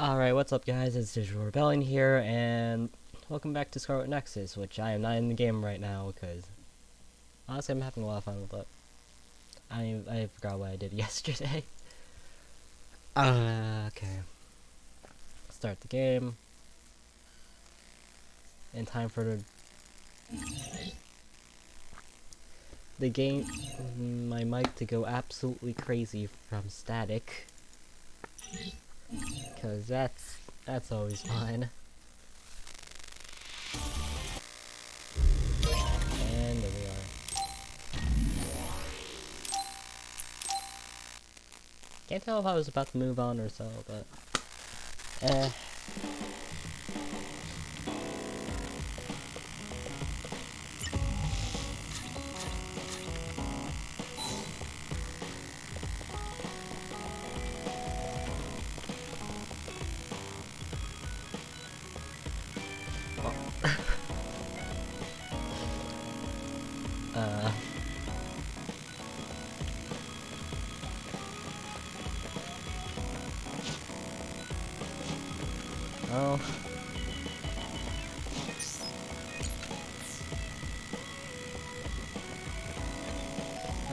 Alright, what's up guys, it's Digital Rebellion here, and welcome back to Scarlet Nexus, which I am not in the game right now, because honestly I'm having a lot of fun with it. I forgot what I did yesterday. Okay. Start the game. In time for the game, my mic to go absolutely crazy from static. Cause that's always fun. And there we are. Can't tell if I was about to move on or so, but oh.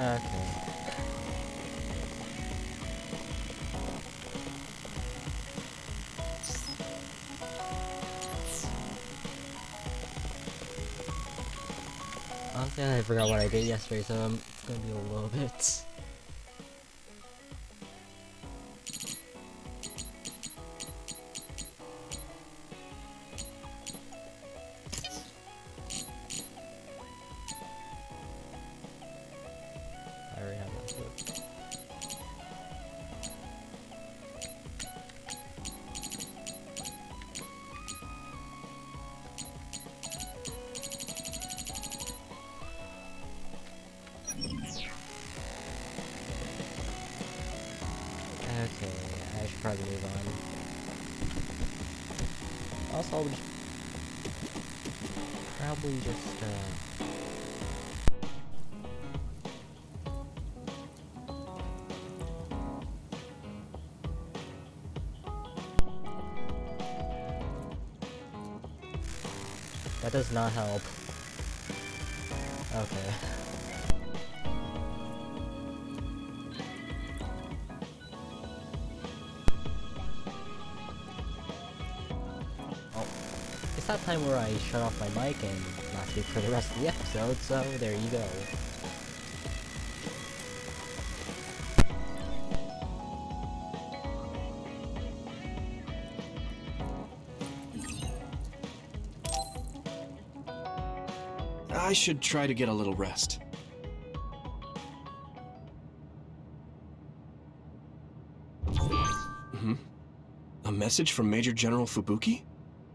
Okay. Honestly, I forgot what I did yesterday, so it's gonna be a little bit. I already have that food. Okay, I should probably move on. Also, I'll probably just, that does not help. Okay. Oh, it's that time where I shut off my mic and not speak for the rest of the episode, so there you go. I should try to get a little rest. A message from Major General Fubuki?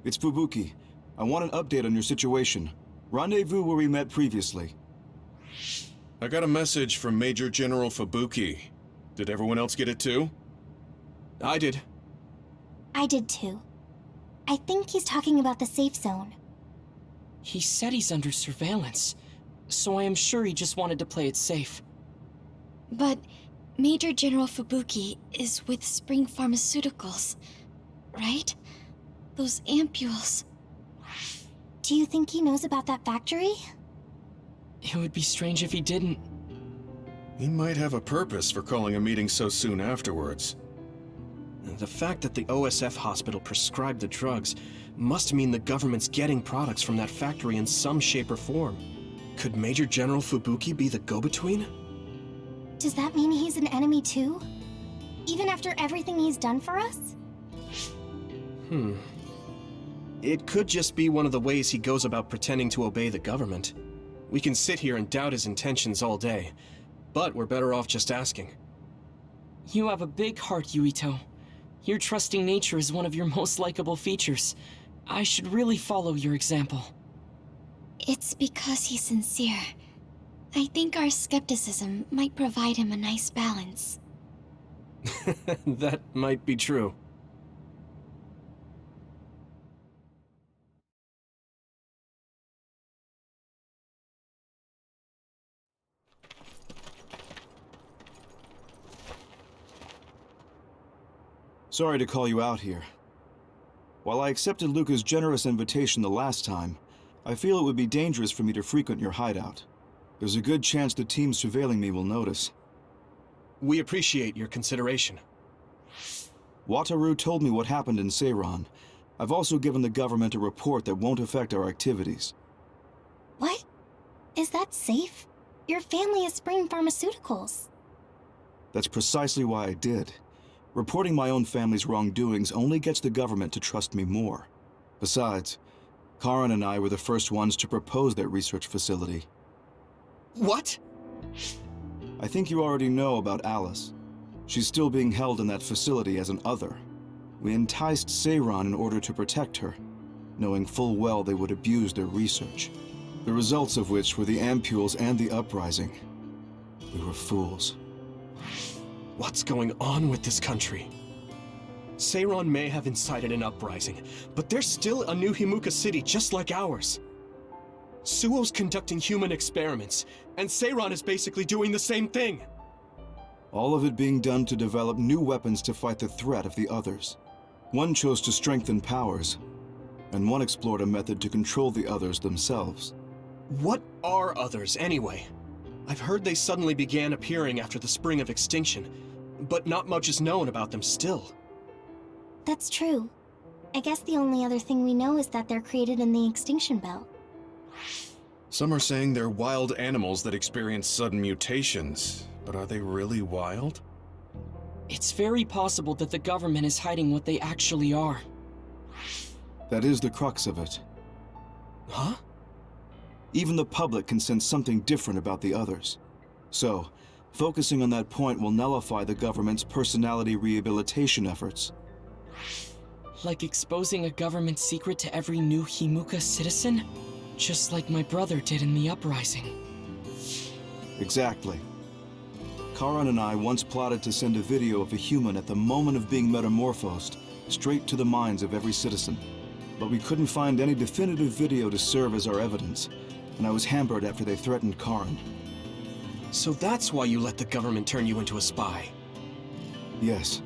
It's Fubuki. I want an update on your situation. Rendezvous where we met previously. I got a message from Major General Fubuki. Did everyone else get it too? I did. I did too. I think he's talking about the safe zone. He said he's under surveillance, so I am sure he just wanted to play it safe. But Major General Fubuki is with Spring Pharmaceuticals, right? Those ampules. Do you think he knows about that factory? It would be strange if he didn't. He might have a purpose for calling a meeting so soon afterwards. The fact that the OSF hospital prescribed the drugs must mean the government's getting products from that factory in some shape or form. Could Major General Fubuki be the go-between? Does that mean he's an enemy too? Even after everything he's done for us? It could just be one of the ways he goes about pretending to obey the government. We can sit here and doubt his intentions all day, but we're better off just asking. You have a big heart, Yuito. Your trusting nature is one of your most likable features. I should really follow your example. It's because he's sincere. I think our skepticism might provide him a nice balance. That might be true. Sorry to call you out here. While I accepted Luca's generous invitation the last time, I feel it would be dangerous for me to frequent your hideout. There's a good chance the team surveilling me will notice. We appreciate your consideration. Wataru told me what happened in Seiran. I've also given the government a report that won't affect our activities. What? Is that safe? Your family is Spring Pharmaceuticals. That's precisely why I did. Reporting my own family's wrongdoings only gets the government to trust me more. Besides, Karin and I were the first ones to propose that research facility. What? I think you already know about Alice. She's still being held in that facility as an other. We enticed Seiran in order to protect her, knowing full well they would abuse their research. The results of which were the ampules and the uprising. We were fools. What's going on with this country? Seiran may have incited an uprising, but there's still a new Himuka city just like ours. Suo's conducting human experiments, and Seiran is basically doing the same thing. All of it being done to develop new weapons to fight the threat of the others. One chose to strengthen powers, and one explored a method to control the others themselves. What are others, anyway? I've heard they suddenly began appearing after the Spring of Extinction, but not much is known about them still. That's true. I guess the only other thing we know is that they're created in the Extinction Belt. Some are saying they're wild animals that experience sudden mutations, but are they really wild? It's very possible that the government is hiding what they actually are. That is the crux of it. Huh? Even the public can sense something different about the others. So, focusing on that point will nullify the government's personality rehabilitation efforts. Like exposing a government secret to every new Himuka citizen? Just like my brother did in the uprising. Exactly. Karan and I once plotted to send a video of a human at the moment of being metamorphosed straight to the minds of every citizen. But we couldn't find any definitive video to serve as our evidence, and I was hampered after they threatened Karan. So that's why you let the government turn you into a spy. Yes,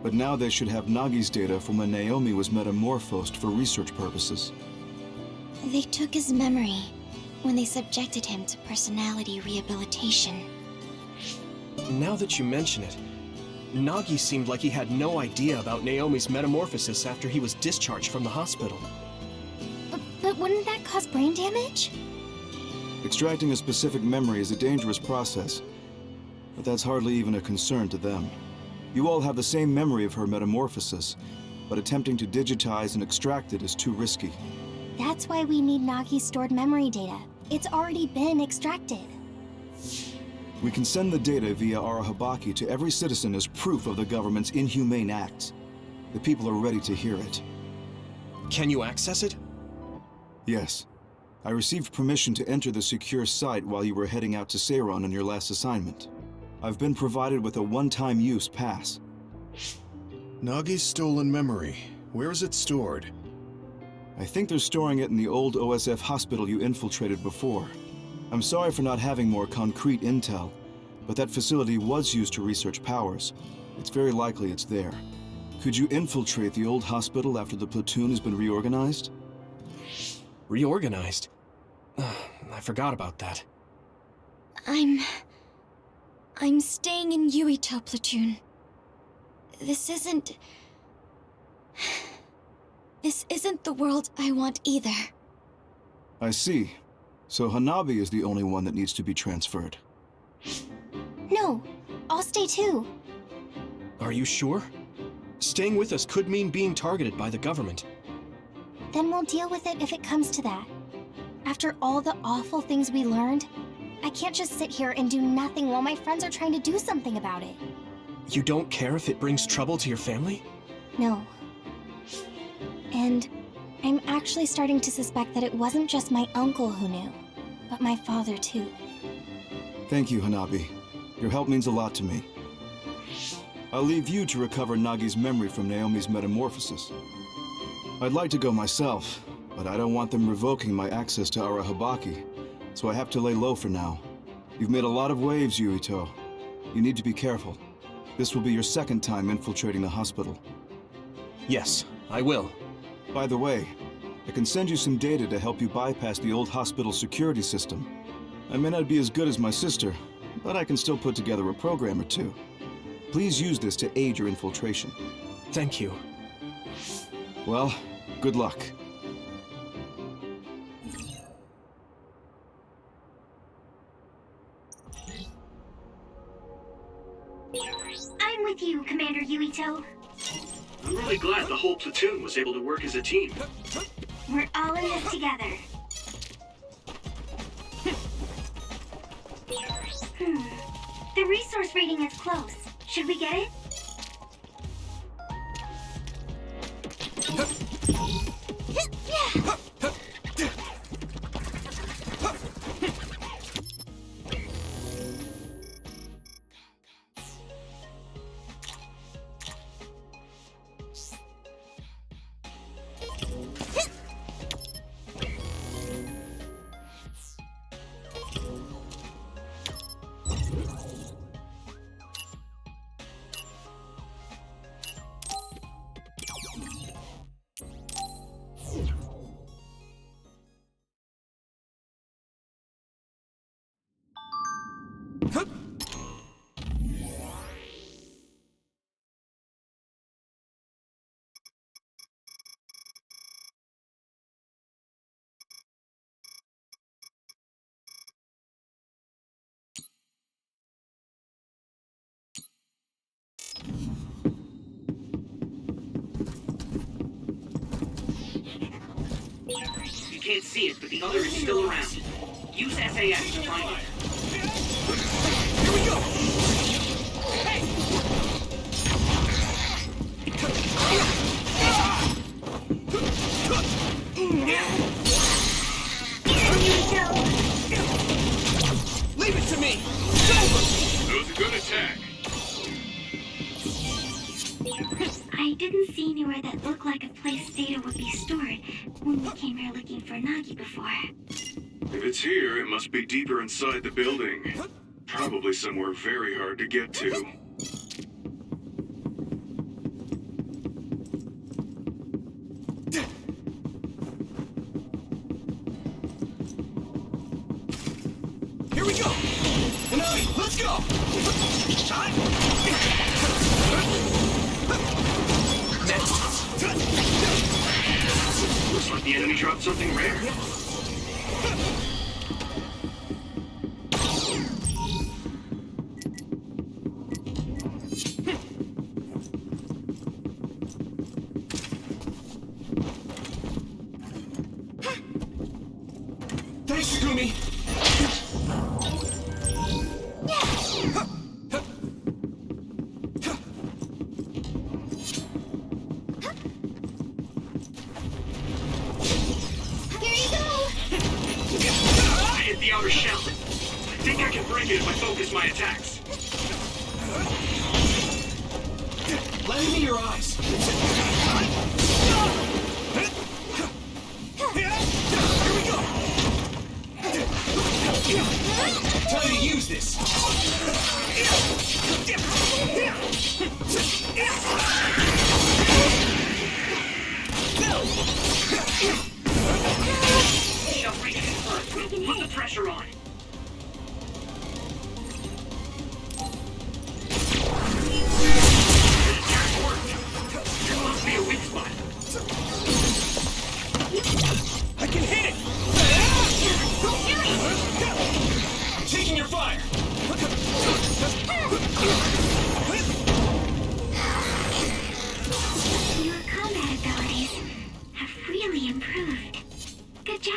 but now they should have Nagi's data from when Naomi was metamorphosed for research purposes. They took his memory when they subjected him to personality rehabilitation. Now that you mention it, Nagi seemed like he had no idea about Naomi's metamorphosis after he was discharged from the hospital. But wouldn't that cause brain damage? Extracting a specific memory is a dangerous process, but that's hardly even a concern to them. You all have the same memory of her metamorphosis, but attempting to digitize and extract it is too risky. That's why we need Nagi's stored memory data. It's already been extracted. We can send the data via Arahabaki to every citizen as proof of the government's inhumane acts. The people are ready to hear it. Can you access it? Yes. I received permission to enter the secure site while you were heading out to Seiran on your last assignment. I've been provided with a one-time use pass. Nagi's stolen memory. Where is it stored? I think they're storing it in the old OSF hospital you infiltrated before. I'm sorry for not having more concrete intel, but that facility was used to research powers. It's very likely it's there. Could you infiltrate the old hospital after the platoon has been reorganized? Reorganized? I forgot about that. I'm staying in Yuito platoon. This isn't the world I want either. I see. So Hanabi is the only one that needs to be transferred. No, I'll stay too. Are you sure? Staying with us could mean being targeted by the government. Then we'll deal with it if it comes to that. After all the awful things we learned, I can't just sit here and do nothing while my friends are trying to do something about it. You don't care if it brings trouble to your family? No. And I'm actually starting to suspect that it wasn't just my uncle who knew, but my father too. Thank you, Hanabi. Your help means a lot to me. I'll leave you to recover Nagi's memory from Naomi's metamorphosis. I'd like to go myself, but I don't want them revoking my access to Arahabaki, so I have to lay low for now. You've made a lot of waves, Yuito. You need to be careful. This will be your second time infiltrating the hospital. Yes, I will. By the way, I can send you some data to help you bypass the old hospital security system. I may not be as good as my sister, but I can still put together a program or two. Please use this to aid your infiltration. Thank you. Well, good luck. I'm with you, Commander Yuito. I'm really glad the whole platoon was able to work as a team. We're all in this together. The resource reading is close. Should we get it? You can't see it, but the other is still around. Use SAS to find it. Here we go! Hey! Leave it to me! That was a good attack. I didn't see anywhere that looked like a place data would be stored when we came here looking for Nagi before. If it's here, it must be deeper inside the building. Probably somewhere very hard to get to. Here we go! Nagi, let's go! Looks like the enemy dropped something rare. Thanks, Gumi! I hit the outer shell. I think I can break it if I focus my attacks. Lend me your eyes! Here we go! Time to use this! Shove right in first. Put the pressure on. This attack worked. There must be a weak spot. I can hit it! Taking your fire! Your combat abilities have really improved. Good job.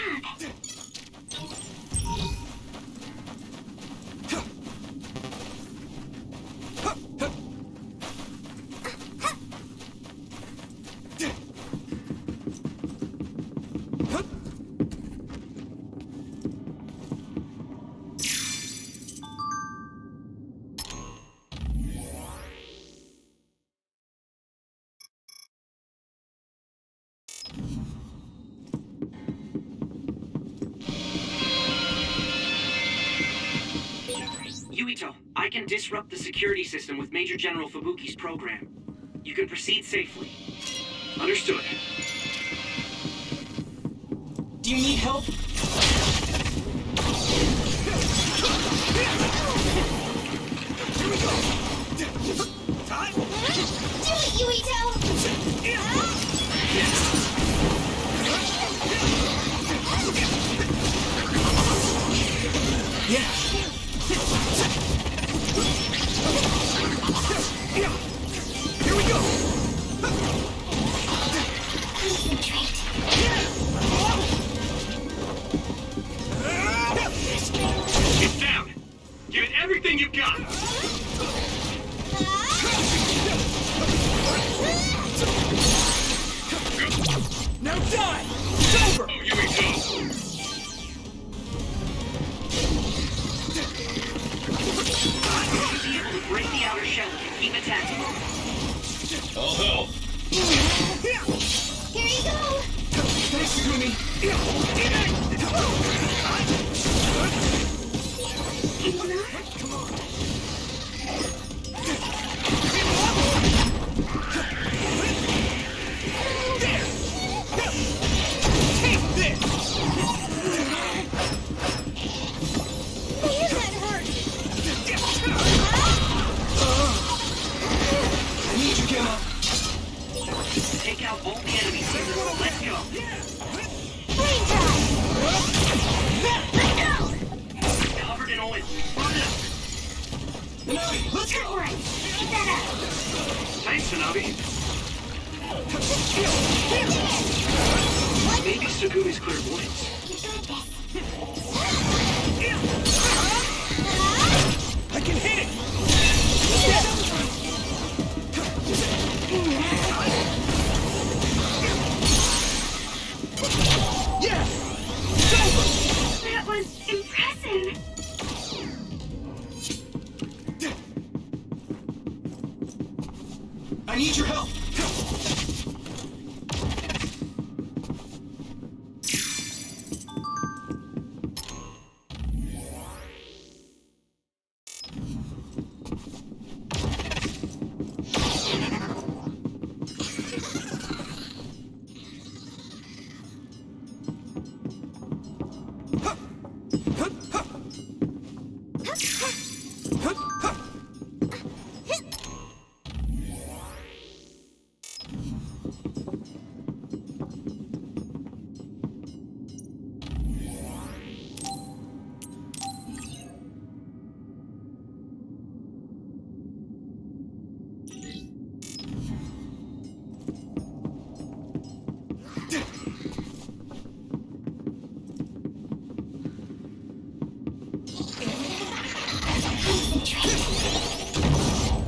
Yuito, I can disrupt the security system with Major General Fubuki's program. You can proceed safely. Understood. Do you need help? Do it, Yuito! Here we go! Concentrate. Get down! Give it everything you've got! Now die! It's over! Oh, Yuito! Be able to break the outer shell and keep attacking. I'll help. Here you go! Thanks, Sugumi! Man, that hurt! I need you, Gemma! Take out all the enemies. Let's go. Flame drive! Covered in oil. Burn it up. Hanabi, let's Good go! one! Keep that up! Thanks, Hanabi. Maybe Sugumi's clairvoyance. You got this. I can hit it! Yeah! It's over! That was impressive! I need your help!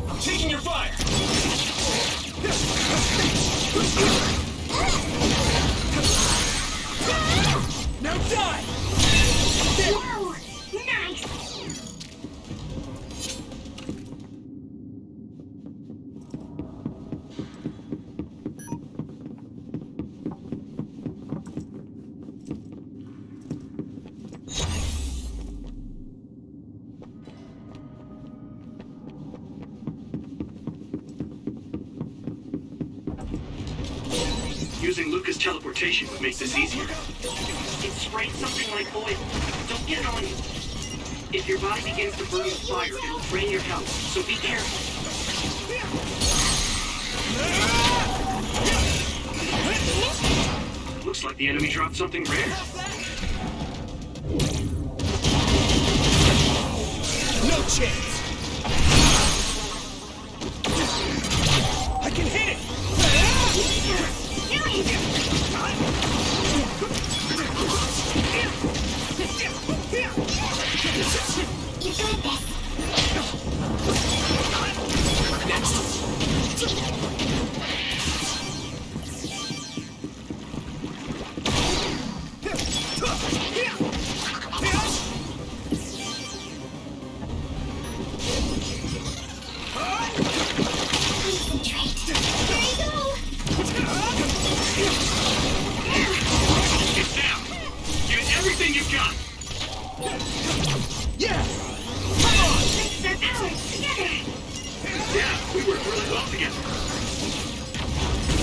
I'm taking your fire! Now die! Whoa! Nice! Using Luca's teleportation would make this easier. It sprayed something like oil. Don't get it on you. If your body begins to burn with fire, it'll drain your health, so be careful. Looks like the enemy dropped something rare. No chance! I can hit it! You got this. Concentrate. Here you go! Get down! Give it everything you've got! Yeah! Let's our powers together! Yeah, we work really well together.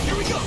Here we go!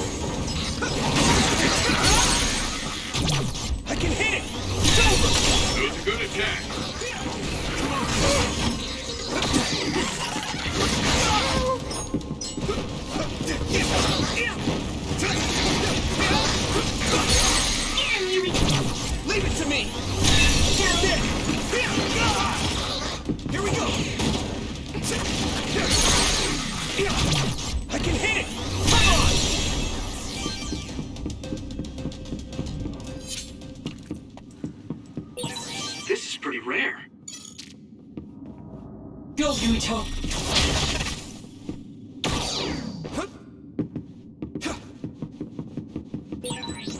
Yuito.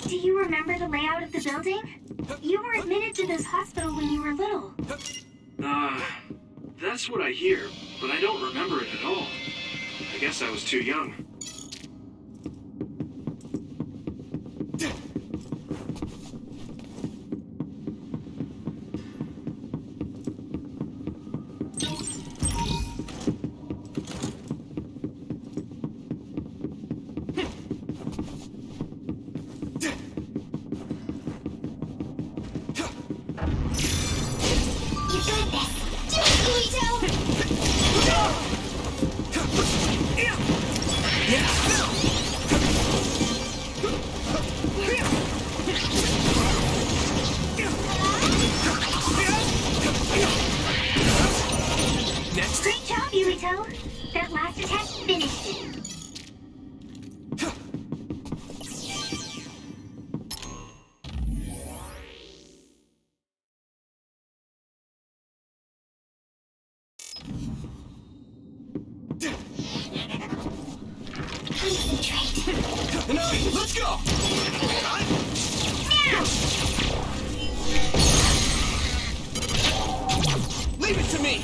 Do you remember the layout of the building? You were admitted to this hospital when you were little. That's what I hear, but I don't remember it at all. I guess I was too young. Great job, Yuito! That last attack finished it. Concentrate. Let's go! Now! Leave it to me!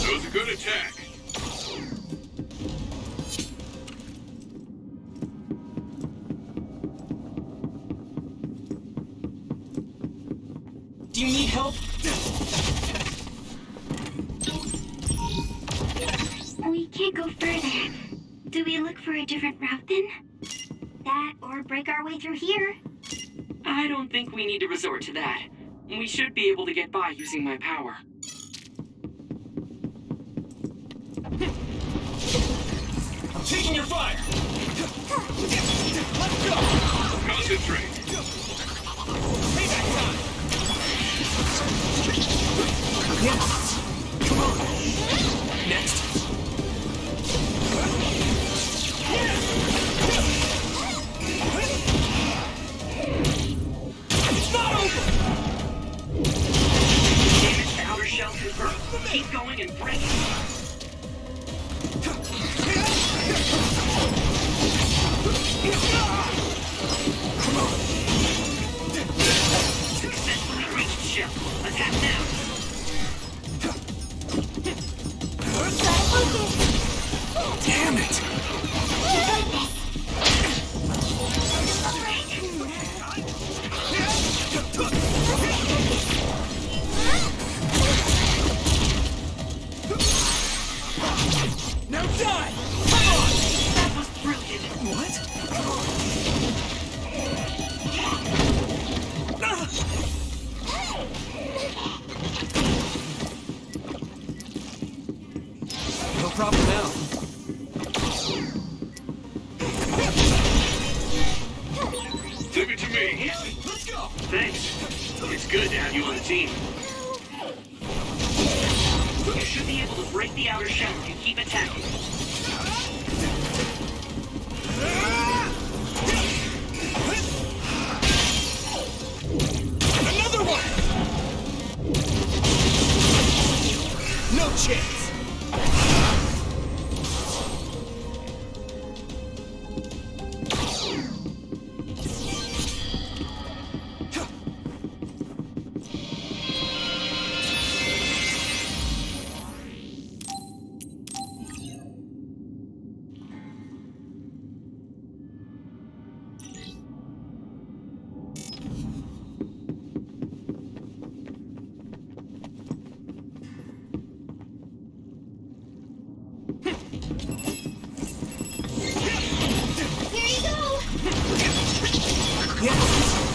That was a good attack. Do you need help? We can't go further. Do we look for a different route then? That or break our way through here? I don't think we need to resort to that. We should be able to get by using my power. I'm taking your fire! Let's go! Concentrate. Payback time! Yes! Come on! Next! It's not over! Damage to outer shell confirmed. Keep going and break it. Successfully reached shell. Attack now. Damn it! Now die! Come on! That was brilliant. What? No problem now. Leave it to me. Let's go! Thanks. It's good to have you on the team. You should be able to break the outer shell if you keep attacking. Another one! No chance!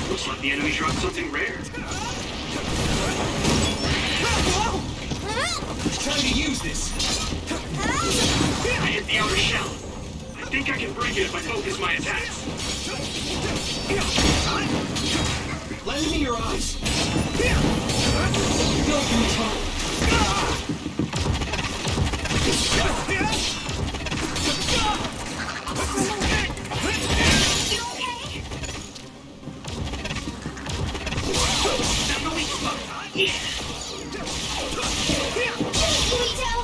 Looks like the enemy dropped something rare. Time to use this! I hit the outer shell. I think I can break it if I focus my attacks. Lend me your eyes! Go, Yuito! Found the weak spot. Yeah. Yuito!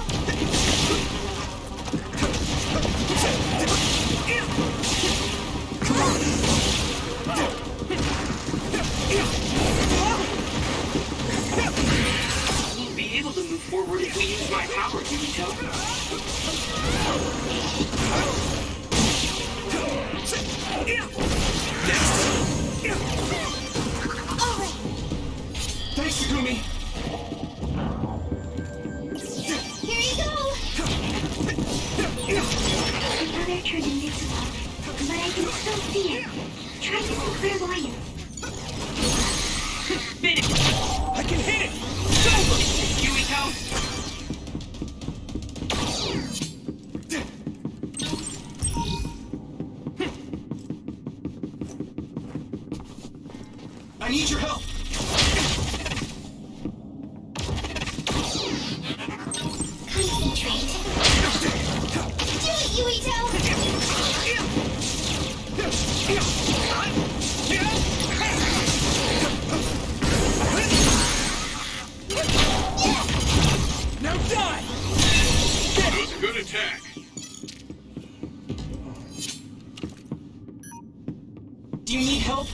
Thanks, Takumi! Here you go! Another turned invisible, but I can still see it. Try using clairvoyance. Finish! I can hit it! Yuito! I need your help! Concentrate. Do it, Yuito! Now die! That was a good attack. Do you need help?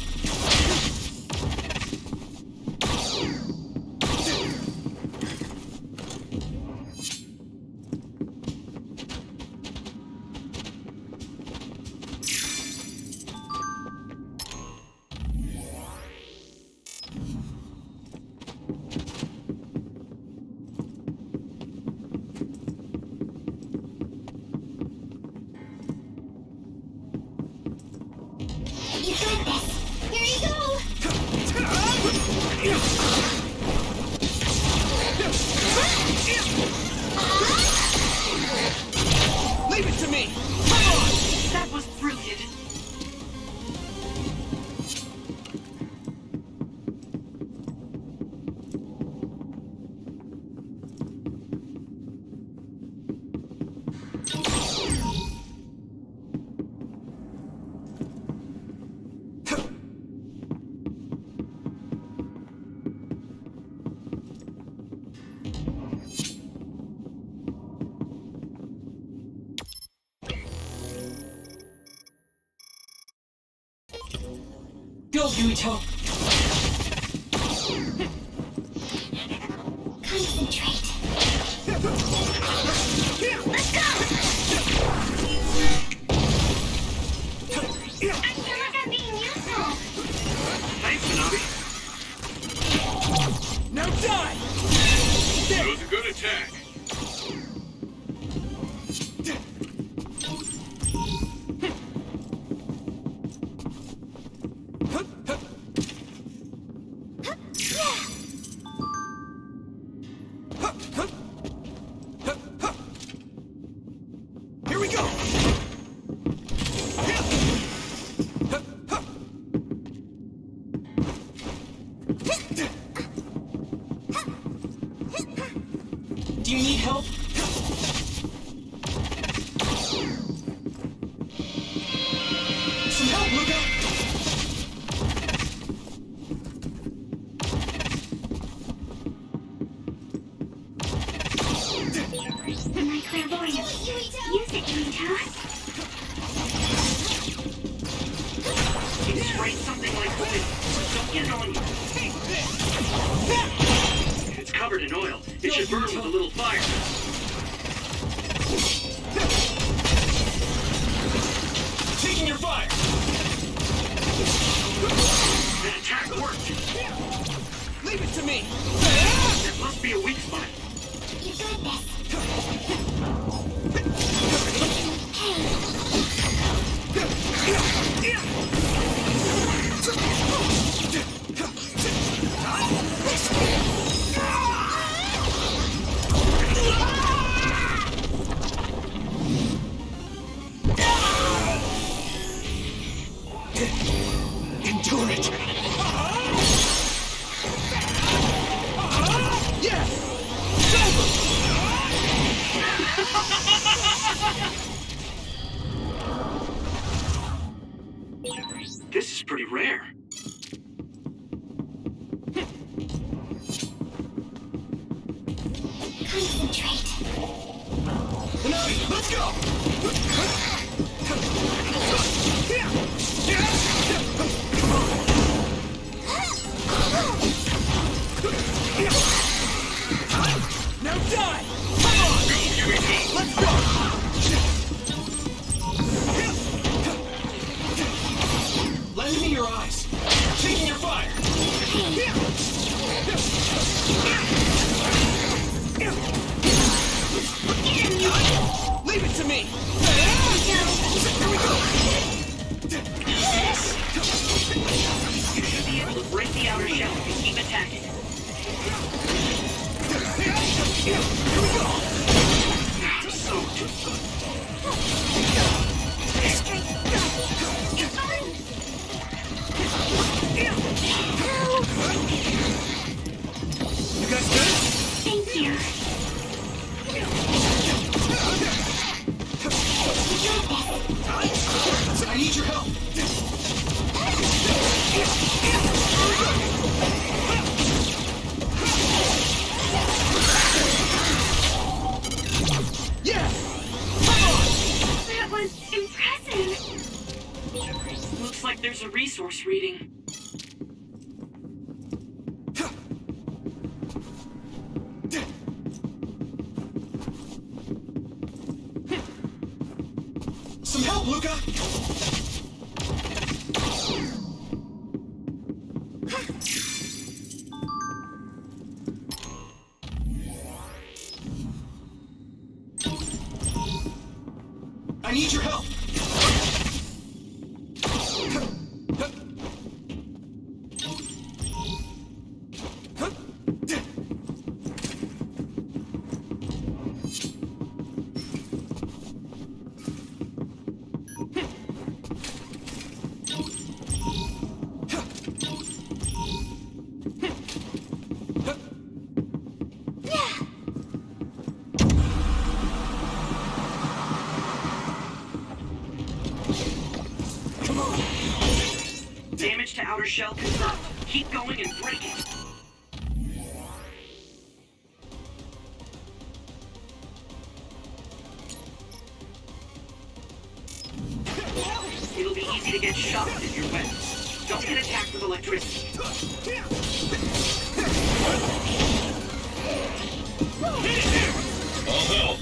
You got this! Here you go! Leave it to me! That was brilliant! Go, Yuito! Concentrate. Let's go! I feel like I'm being useful. Thanks, Hanabi. Now die! That was a good attack. Here we go! Do you need help? Some help, Luca! My clairvoyance. Use it, Yuito. It sprays something like oil. Don't get it on you. It's covered in oil. It should burn with a little fire. Taking your fire! That attack worked. Leave it to me! There must be a weak spot. You got this. Endure it! This is pretty rare. Concentrate. Hanabi, let's go! Now die! Come on! Go, Yuito! Let's go! your eyes! Taking your fire! Leave it to me! Here we go! You should be able to break the outer shell if you keep attacking. Here we go! So good. You guys good? Thank you. I need your help! Yeah! That was impressive. Looks like there's a resource reading. Some help, Luca! I need your help! Damage to outer shell confirmed. Keep going and break it. It'll be easy to get shocked if you're wet. Don't get attacked with electricity. I'll help.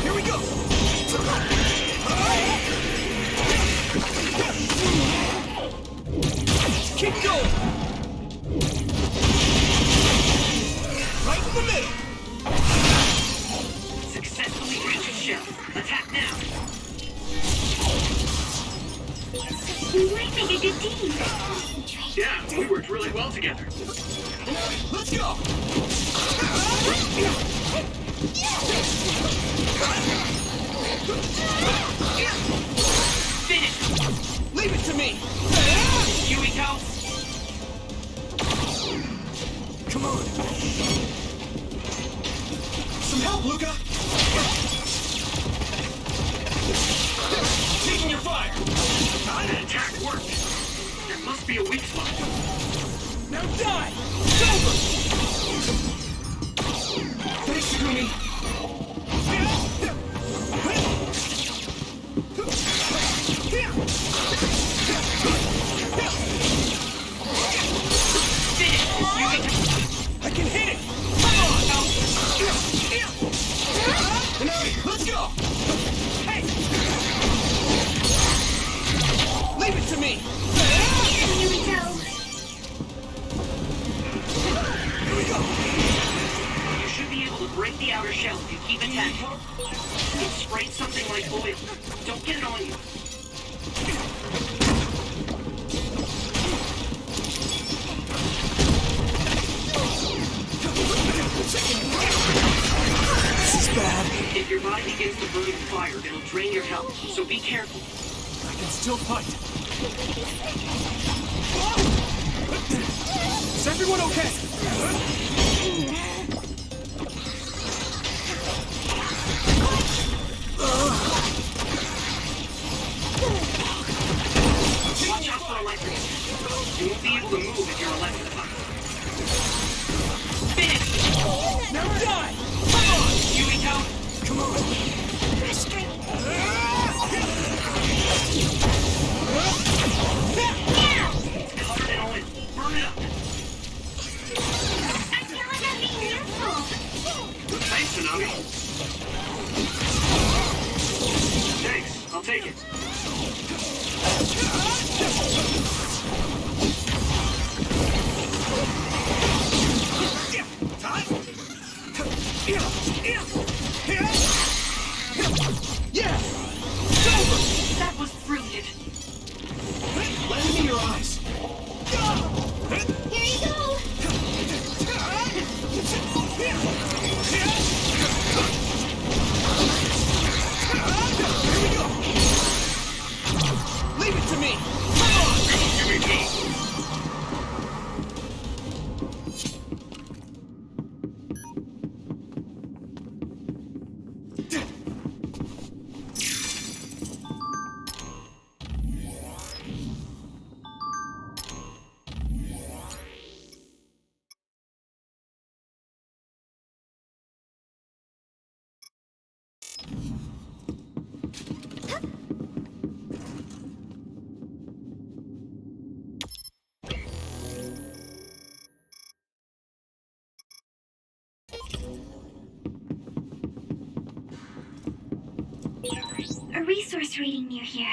Here we go! Keep going! Right in the middle! Successfully breached shell. Attack now. We might make a good team. Yeah, we worked really well together. Let's go! Finish! Leave it to me! Yuito! Come on! Some help, Luca! Taking your fire! That attack worked. There must be a weak spot. Now die! It's over! Thanks, Takumi! I can hit it! Come on! Let's go! Hey! Leave it to me! Here we go. Here we go! You should be able to break the outer shell if you keep attacking. It sprayed something like oil. Don't get it on you. This is bad. If your body begins to burn with fire, it'll drain your health, so be careful. I can still fight. Is everyone okay? Watch out for electric. You won't be able to move if you're electrified. Finish! Now die! Come on! Yuito! Come on! It's covered in oil. Burn it up. I feel like I'm being useful. Thanks, Tsunami. Thanks. I'll take it. a resource reading near here.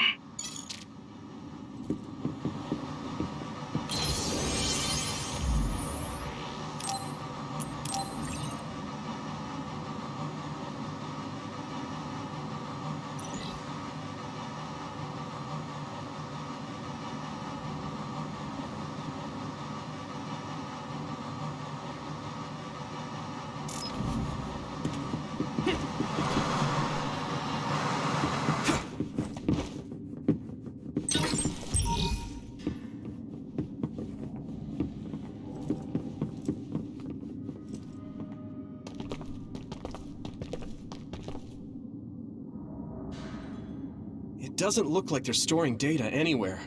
It doesn't look like they're storing data anywhere.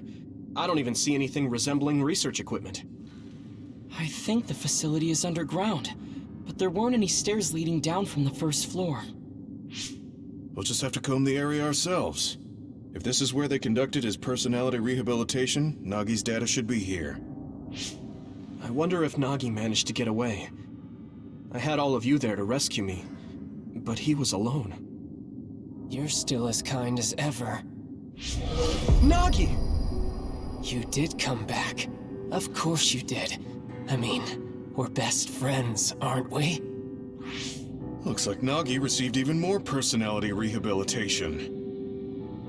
I don't even see anything resembling research equipment. I think the facility is underground, but there weren't any stairs leading down from the first floor. We'll just have to comb the area ourselves. If this is where they conducted his personality rehabilitation, Nagi's data should be here. I wonder if Nagi managed to get away. I had all of you there to rescue me, but he was alone. You're still as kind as ever. Nagi! You did come back. Of course you did. I mean, we're best friends, aren't we? Looks like Nagi received even more personality rehabilitation.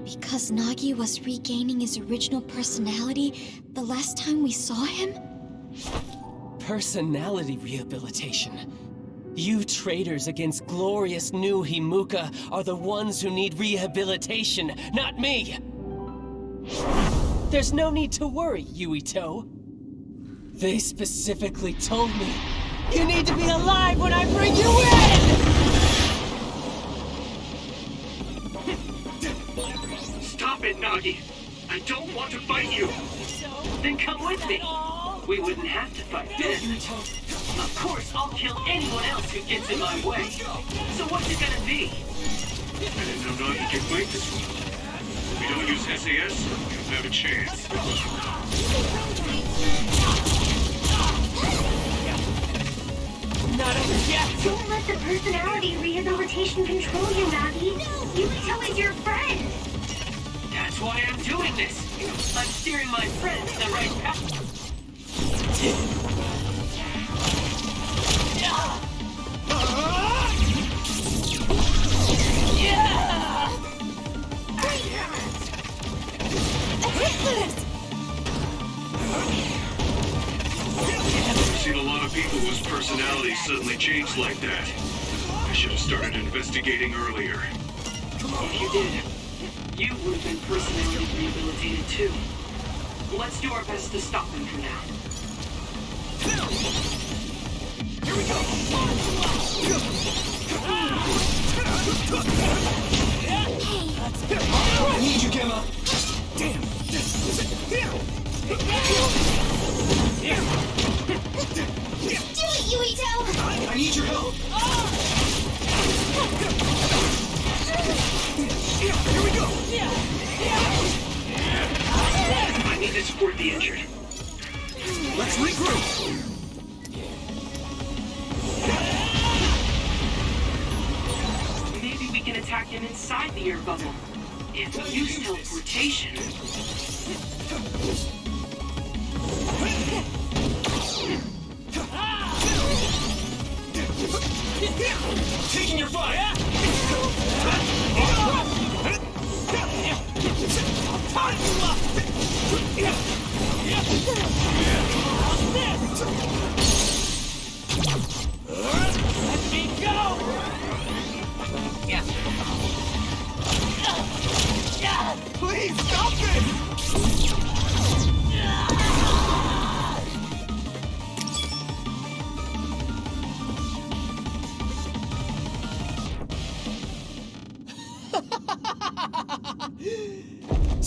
Because Nagi was regaining his original personality the last time we saw him? Personality rehabilitation. You traitors against glorious new Himuka are the ones who need rehabilitation, not me! There's no need to worry, Yuito. They specifically told me you need to be alive when I bring you in! Stop it, Nagi! I don't want to fight you! Then come with me! We wouldn't have to fight then. Of course, I'll kill anyone else who gets in my way. So what's it gonna be? I didn't know Nagi could fight this one. If we don't use SAS, we don't have a chance. Not over yet! Don't let the personality rehabilitation control you, Nagi. Yuito is your friend. That's why I'm doing this. I'm steering my friend in the right path. I've seen a lot of people whose personalities suddenly changed like that. I should have started investigating earlier. If you did, you would have been personality rehabilitated too. Let's do our best to stop him for now. Here we go! I need you, Gemma! Damn! Do it, Yuito! I need your help! Here we go! I need to support the injured. Let's regroup! Maybe we can attack him inside the air bubble. If we use teleportation... Taking your fire! Let me go! Please, stop this!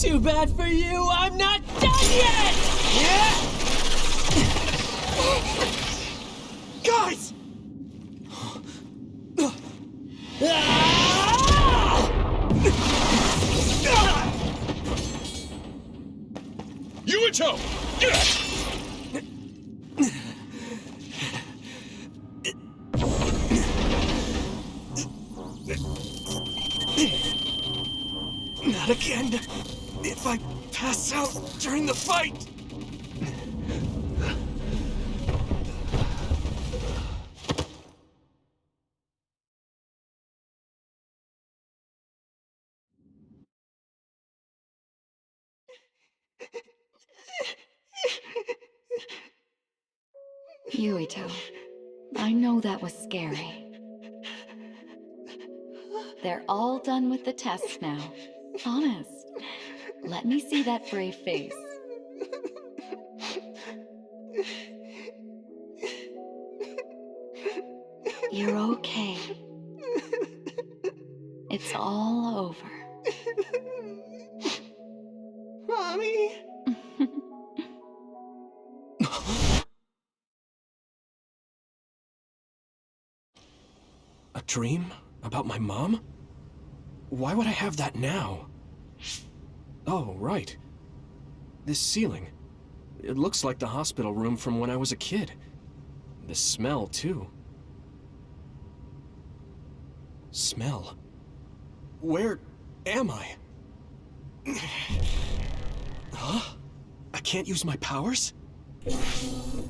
Too bad for you, I'm not done yet! Guys! Yuito! Not again. If I pass out during the fight! Yuito, I know that was scary. They're all done with the tests now. Honest. Let me see that brave face. You're okay. It's all over. Mommy! A dream? About my mom? Why would I have that now? Oh, right. This ceiling. It looks like the hospital room from when I was a kid. The smell, too. Smell? Where am I? Huh? I can't use my powers?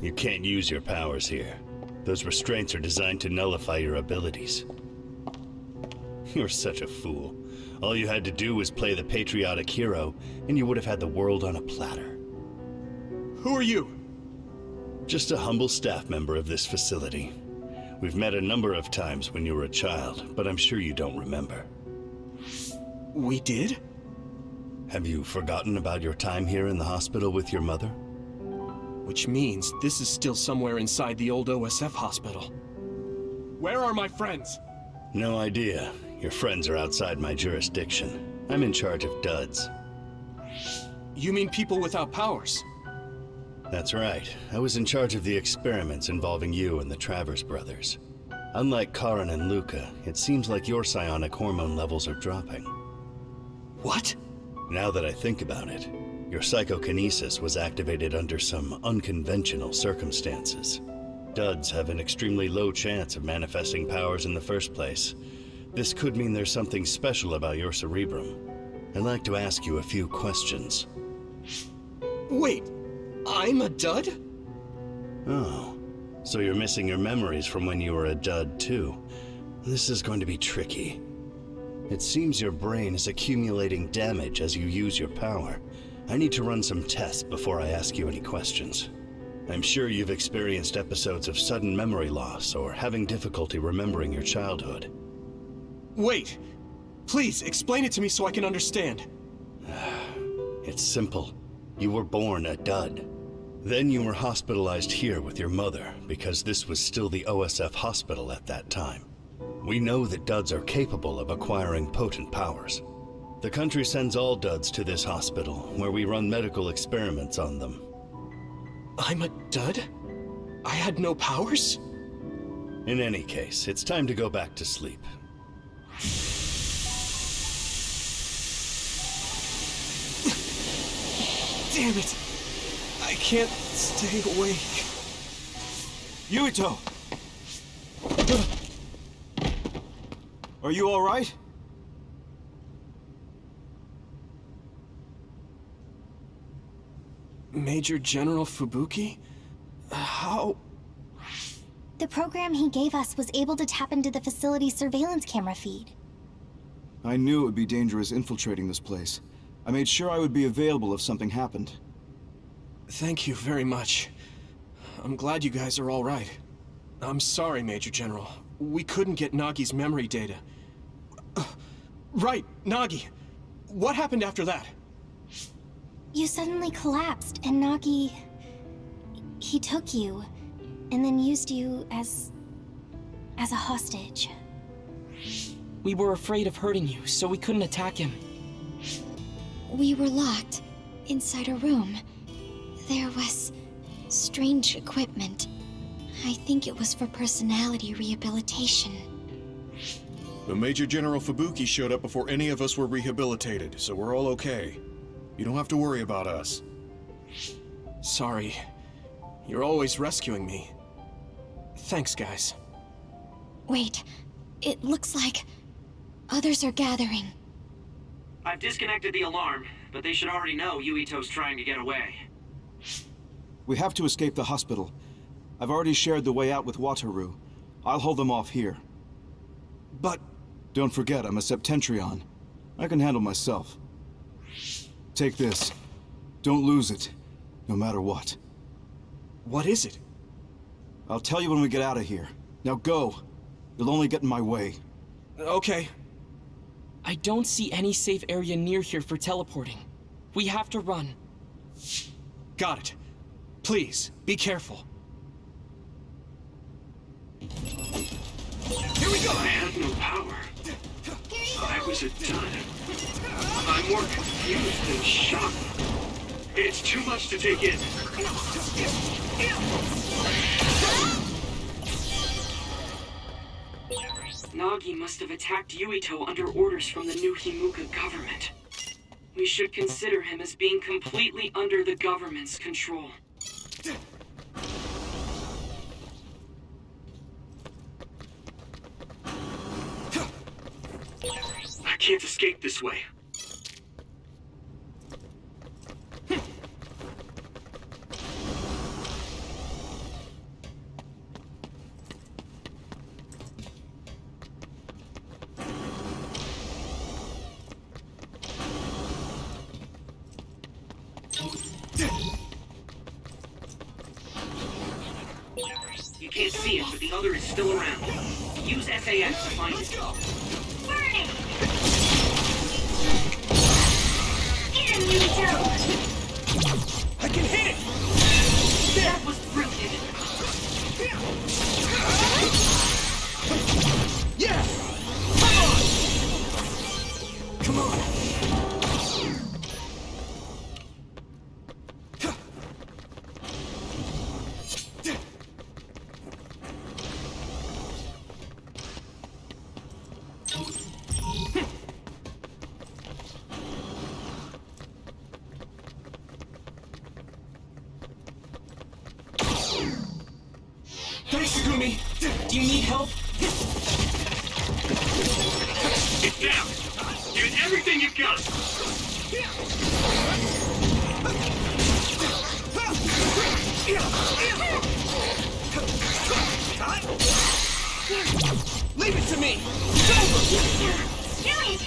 You can't use your powers here. Those restraints are designed to nullify your abilities. You're such a fool. All you had to do was play the patriotic hero, and you would have had the world on a platter. Who are you? Just a humble staff member of this facility. We've met a number of times when you were a child, but I'm sure you don't remember. We did? Have you forgotten about your time here in the hospital with your mother? Which means this is still somewhere inside the old OSF hospital. Where are my friends? No idea. Your friends are outside my jurisdiction. I'm in charge of duds. You mean people without powers? That's right. I was in charge of the experiments involving you and the Travers brothers. Unlike Karin and Luca, it seems like your psionic hormone levels are dropping. What? Now that I think about it, your psychokinesis was activated under some unconventional circumstances. Duds have an extremely low chance of manifesting powers in the first place. This could mean there's something special about your cerebrum. I'd like to ask you a few questions. Wait, I'm a dud? Oh, so you're missing your memories from when you were a dud too. This is going to be tricky. It seems your brain is accumulating damage as you use your power. I need to run some tests before I ask you any questions. I'm sure you've experienced episodes of sudden memory loss or having difficulty remembering your childhood. Wait! Please, explain it to me so I can understand. It's simple. You were born a dud. Then you were hospitalized here with your mother because this was still the OSF hospital at that time. We know that duds are capable of acquiring potent powers. The country sends all duds to this hospital, where we run medical experiments on them. I'm a dud? I had no powers? In any case, it's time to go back to sleep. Damn it! I can't stay awake. Yuito! Are you all right? Major General Fubuki? How? The program he gave us was able to tap into the facility's surveillance camera feed. I knew it would be dangerous infiltrating this place. I made sure I would be available if something happened. Thank you very much. I'm glad you guys are all right. I'm sorry, Major General. We couldn't get Nagi's memory data. Right, Nagi. What happened after that? You suddenly collapsed, and Nagi... he took you, and then used you as a hostage. We were afraid of hurting you, so we couldn't attack him. We were locked inside a room. There was strange equipment. I think it was for personality rehabilitation. The Major General Fubuki showed up before any of us were rehabilitated, so we're all okay. You don't have to worry about us. Sorry. You're always rescuing me. Thanks, guys. Wait, it looks like others are gathering. I've disconnected the alarm, but they should already know Yuito's trying to get away. We have to escape the hospital. I've already shared the way out with Wataru. I'll hold them off here. But... Don't forget, I'm a Septentrion. I can handle myself. Take this. Don't lose it, no matter what. what is it? I'll tell you when we get out of here. Now go. You'll only get in my way. Okay. I don't see any safe area near here for teleporting. We have to run. Got it. Please, be careful. Here we go! I had no power. I was a dud. I'm more confused than shocked. It's too much to take in. Nagi must have attacked Yuito under orders from the new Himuka government. We should consider him as being completely under the government's control. I can't escape this way. You can't see it, but the other is still around. Use SAS to find it. Burning! Get him, Yuito! I can hit it! That was brilliant! Yeah! Come on! Come on! Thanks, Gumi. Do you need help? It's down! Give it everything you've got! Leave it to me! Do it!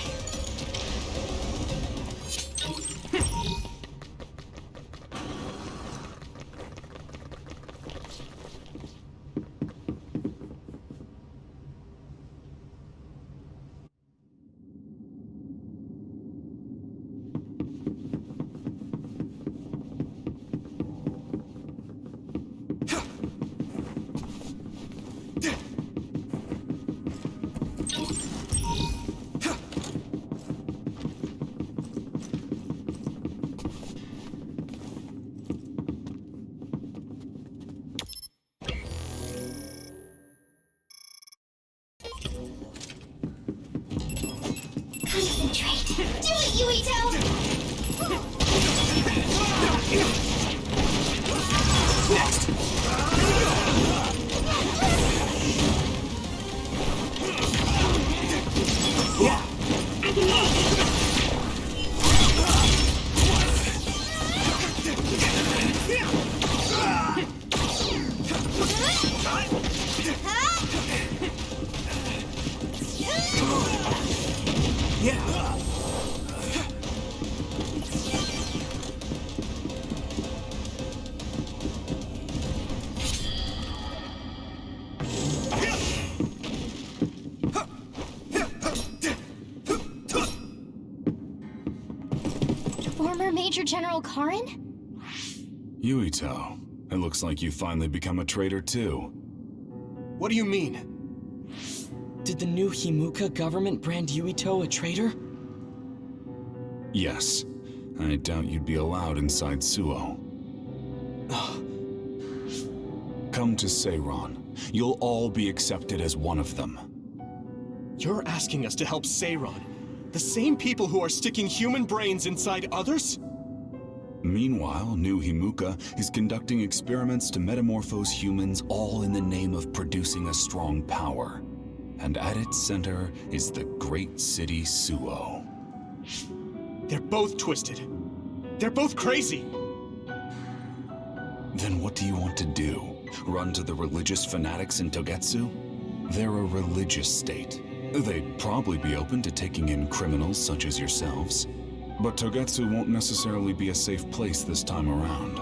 Concentrate. Do it, Yuito! Former Major General Karin? Yuito, it looks like you finally become a traitor too. What do you mean? Did the new Himuka government brand Yuito a traitor? Yes. I doubt you'd be allowed inside Suo. Come to Seiron. You'll all be accepted as one of them. You're asking us to help Seiron? The same people who are sticking human brains inside others? Meanwhile, New Himuka is conducting experiments to metamorphose humans, all in the name of producing a strong power. And at its center is the great city Suo. They're both twisted. They're both crazy. Then what do you want to do? Run to the religious fanatics in Togetsu? They're a religious state. They'd probably be open to taking in criminals such as yourselves. But Togetsu won't necessarily be a safe place this time around.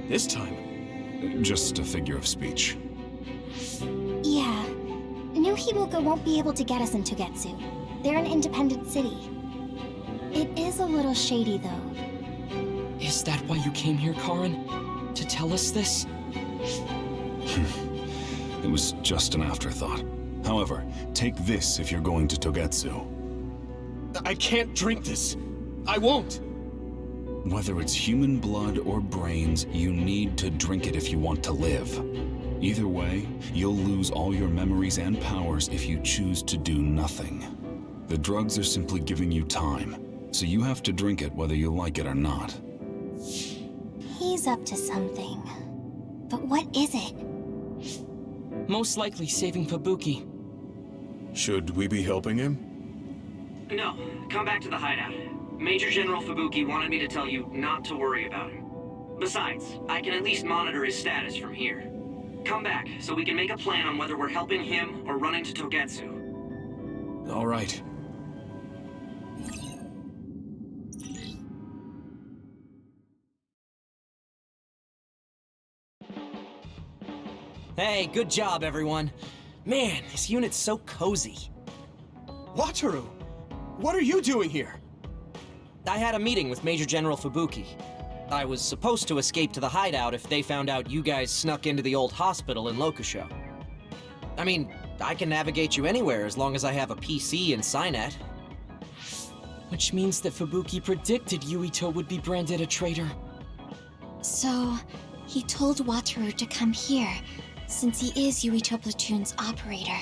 This time? Just a figure of speech. Yeah. New Himuka won't be able to get us in Togetsu. They're an independent city. It is a little shady, though. Is that why you came here, Karin? To tell us this? It was just an afterthought. However, take this if you're going to Togetsu. I can't drink this. I won't. Whether it's human blood or brains, you need to drink it if you want to live. Either way, you'll lose all your memories and powers if you choose to do nothing. The drugs are simply giving you time, so you have to drink it whether you like it or not. He's up to something. But what is it? Most likely saving Fubuki. Should we be helping him? No, come back to the hideout. Major General Fubuki wanted me to tell you not to worry about him. Besides, I can at least monitor his status from here. Come back, so we can make a plan on whether we're helping him or running to Togetsu. All right. Hey, good job, everyone. Man, this unit's so cozy. Wataru! What are you doing here? I had a meeting with Major General Fubuki. I was supposed to escape to the hideout if they found out you guys snuck into the old hospital in Lokusho. I mean, I can navigate you anywhere as long as I have a PC and Cynet. Which means that Fubuki predicted Yuito would be branded a traitor. So, he told Wataru to come here, since he is Yuito Platoon's operator.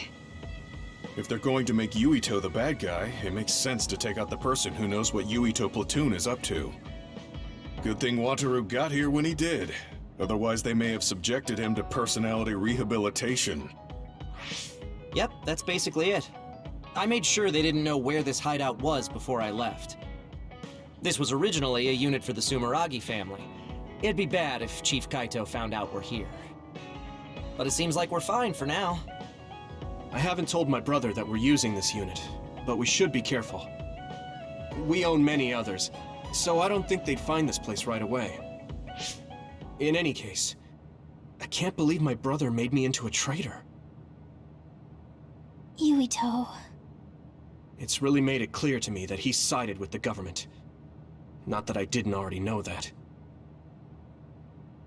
If they're going to make Yuito the bad guy, it makes sense to take out the person who knows what Yuito Platoon is up to. Good thing Wataru got here when he did. Otherwise, they may have subjected him to personality rehabilitation. Yep, that's basically it. I made sure they didn't know where this hideout was before I left. This was originally a unit for the Sumeragi family. It'd be bad if Chief Kaito found out we're here. But it seems like we're fine for now. I haven't told my brother that we're using this unit, but we should be careful. We own many others, so I don't think they'd find this place right away. In any case, I can't believe my brother made me into a traitor. Yuito. It's really made it clear to me that he sided with the government. Not that I didn't already know that.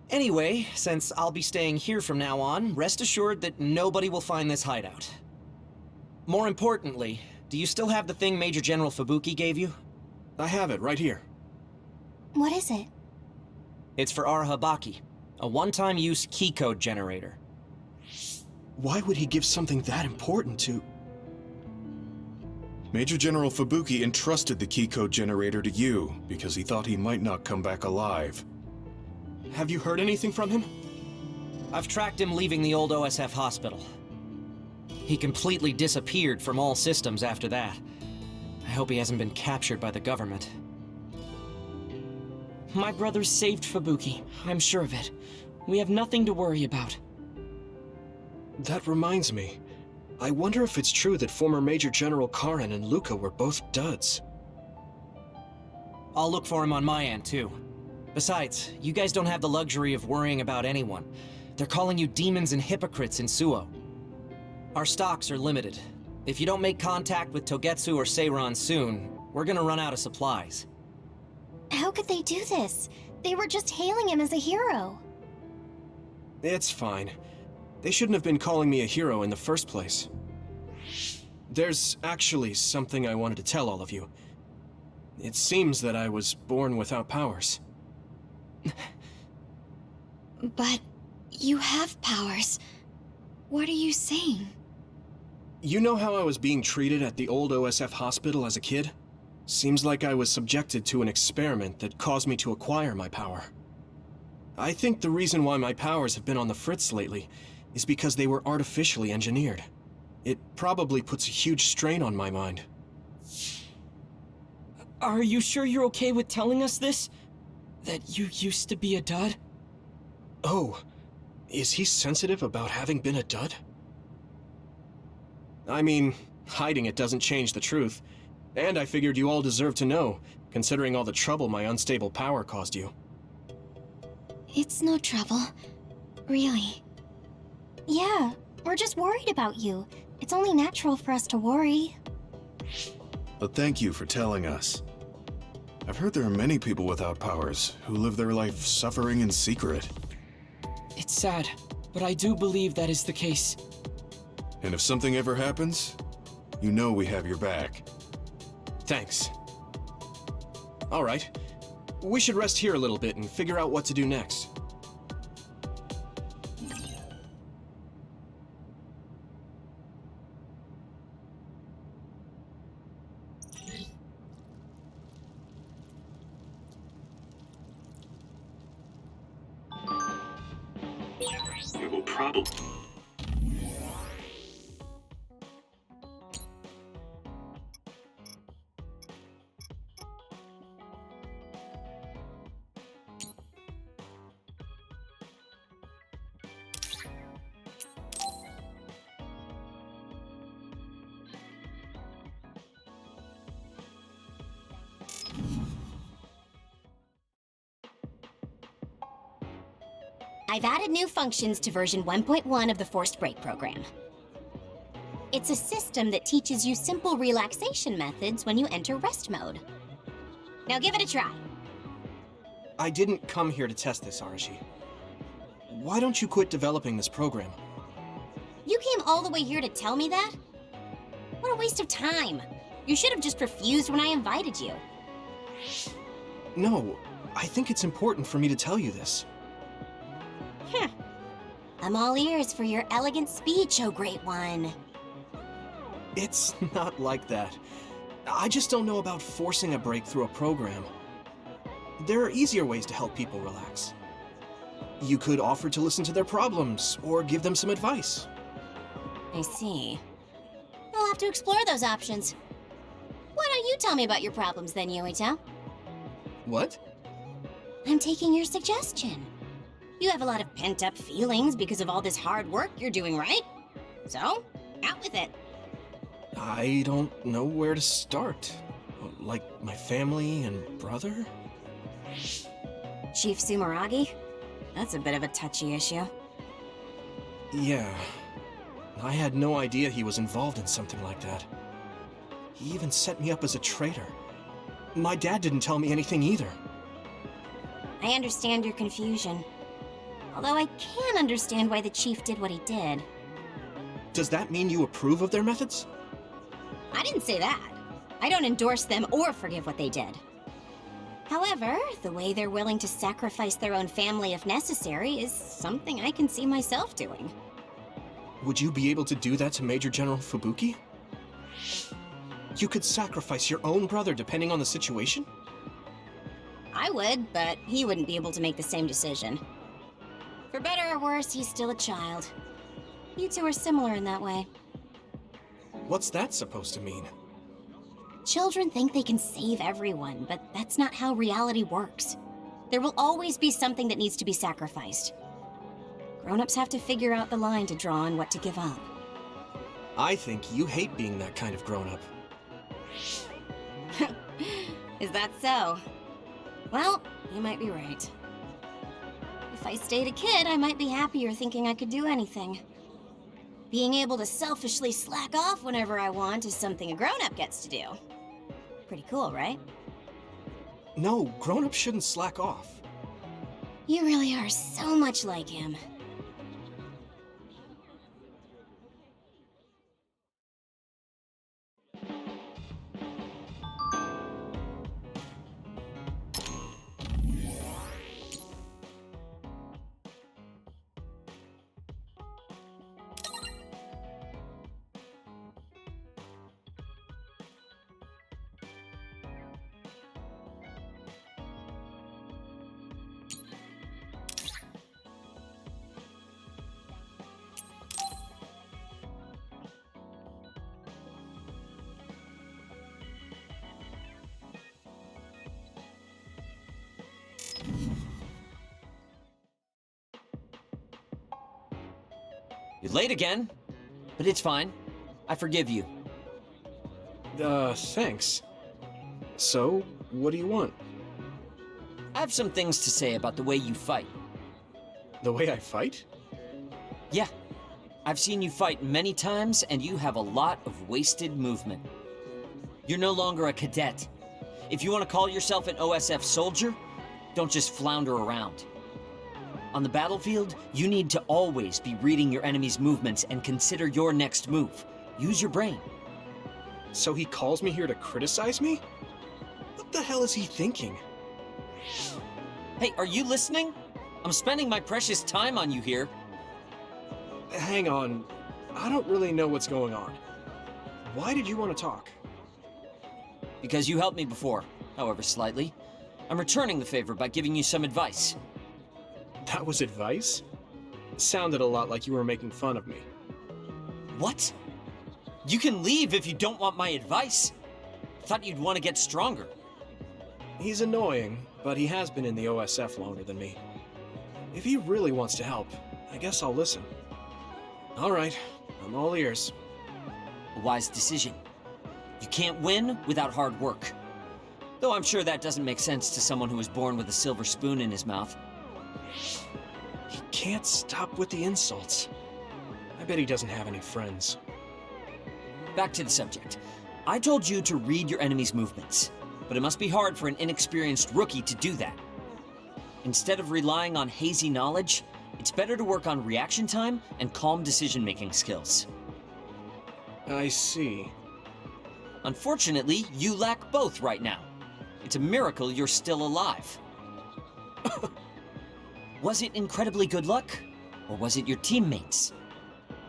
Anyway, since I'll be staying here from now on, rest assured that nobody will find this hideout. More importantly, do you still have the thing Major General Fubuki gave you? I have it right here. What is it? It's for our Habaki, a one-time use key code generator. Why would he give something that important to... Major General Fubuki entrusted the key code generator to you because he thought he might not come back alive. Have you heard anything from him? I've tracked him leaving the old OSF hospital. He completely disappeared from all systems after that. I hope he hasn't been captured by the government. My brother saved Fubuki, I'm sure of it. We have nothing to worry about. That reminds me. I wonder if it's true that former Major General Karin and Luca were both duds. I'll look for him on my end, too. Besides, you guys don't have the luxury of worrying about anyone. They're calling you demons and hypocrites in Suo. Our stocks are limited. If you don't make contact with Togetsu or Seiran soon, we're gonna run out of supplies. How could they do this? They were just hailing him as a hero. It's fine. They shouldn't have been calling me a hero in the first place. There's actually something I wanted to tell all of you. It seems that I was born without powers. But you have powers. What are you saying? You know how I was being treated at the old OSF hospital as a kid? Seems like I was subjected to an experiment that caused me to acquire my power. I think the reason why my powers have been on the fritz lately is because they were artificially engineered. It probably puts a huge strain on my mind. Are you sure you're okay with telling us this? That you used to be a dud? Oh, is he sensitive about having been a dud? I mean, hiding it doesn't change the truth. And I figured you all deserve to know, considering all the trouble my unstable power caused you. It's no trouble. Really. Yeah, we're just worried about you. It's only natural for us to worry. But thank you for telling us. I've heard there are many people without powers who live their life suffering in secret. It's sad, but I do believe that is the case. And if something ever happens, you know we have your back. Thanks. All right. We should rest here a little bit and figure out what to do next. We will probably... I've added new functions to version 1.1 of the Forced Break program. It's a system that teaches you simple relaxation methods when you enter rest mode. Now give it a try. I didn't come here to test this, Arashi. Why don't you quit developing this program? You came all the way here to tell me that? What a waste of time. You should have just refused when I invited you. No, I think it's important for me to tell you this. I'm all ears for your elegant speech, oh great one. It's not like that. I just don't know about forcing a break through a program. There are easier ways to help people relax. You could offer to listen to their problems, or give them some advice. I see. I'll have to explore those options. Why don't you tell me about your problems then, Yuito? What? I'm taking your suggestion. You have a lot of pent-up feelings because of all this hard work you're doing, right? So, out with it. I don't know where to start. Like my family and brother? Chief Sumeragi? That's a bit of a touchy issue. Yeah. I had no idea he was involved in something like that. He even set me up as a traitor. My dad didn't tell me anything either. I understand your confusion. Although I can understand why the chief did what he did. Does that mean you approve of their methods? I didn't say that. I don't endorse them or forgive what they did. However, the way they're willing to sacrifice their own family if necessary is something I can see myself doing. Would you be able to do that to Major General Fubuki? You could sacrifice your own brother depending on the situation? I would, but he wouldn't be able to make the same decision. For better or worse, he's still a child. You two are similar in that way. What's that supposed to mean? Children think they can save everyone, but that's not how reality works. There will always be something that needs to be sacrificed. Grown-ups have to figure out the line to draw on what to give up. I think you hate being that kind of grown-up. Is that so? Well, you might be right. If I stayed a kid, I might be happier thinking I could do anything. Being able to selfishly slack off whenever I want is something a grown-up gets to do. Pretty cool, right? No, grown-ups shouldn't slack off. You really are so much like him. You're late again, but it's fine. I forgive you. Thanks. So, what do you want? I have some things to say about the way you fight. The way I fight? Yeah. I've seen you fight many times, and you have a lot of wasted movement. You're no longer a cadet. If you want to call yourself an OSF soldier, don't just flounder around. On the battlefield, you need to always be reading your enemy's movements and consider your next move. Use your brain. So he calls me here to criticize me? What the hell is he thinking? Hey, are you listening? I'm spending my precious time on you here. Hang on. I don't really know what's going on. Why did you want to talk? Because you helped me before, however slightly. I'm returning the favor by giving you some advice. That was advice? Sounded a lot like you were making fun of me. What? You can leave if you don't want my advice. Thought you'd want to get stronger. He's annoying, but he has been in the OSF longer than me. If he really wants to help, I guess I'll listen. All right, I'm all ears. A wise decision. You can't win without hard work. Though I'm sure that doesn't make sense to someone who was born with a silver spoon in his mouth. He can't stop with the insults. I bet he doesn't have any friends. Back to the subject. I told you to read your enemy's movements, but it must be hard for an inexperienced rookie to do that. Instead of relying on hazy knowledge, it's better to work on reaction time and calm decision-making skills. I see. Unfortunately, you lack both right now. It's a miracle you're still alive. Was it incredibly good luck? Or was it your teammates?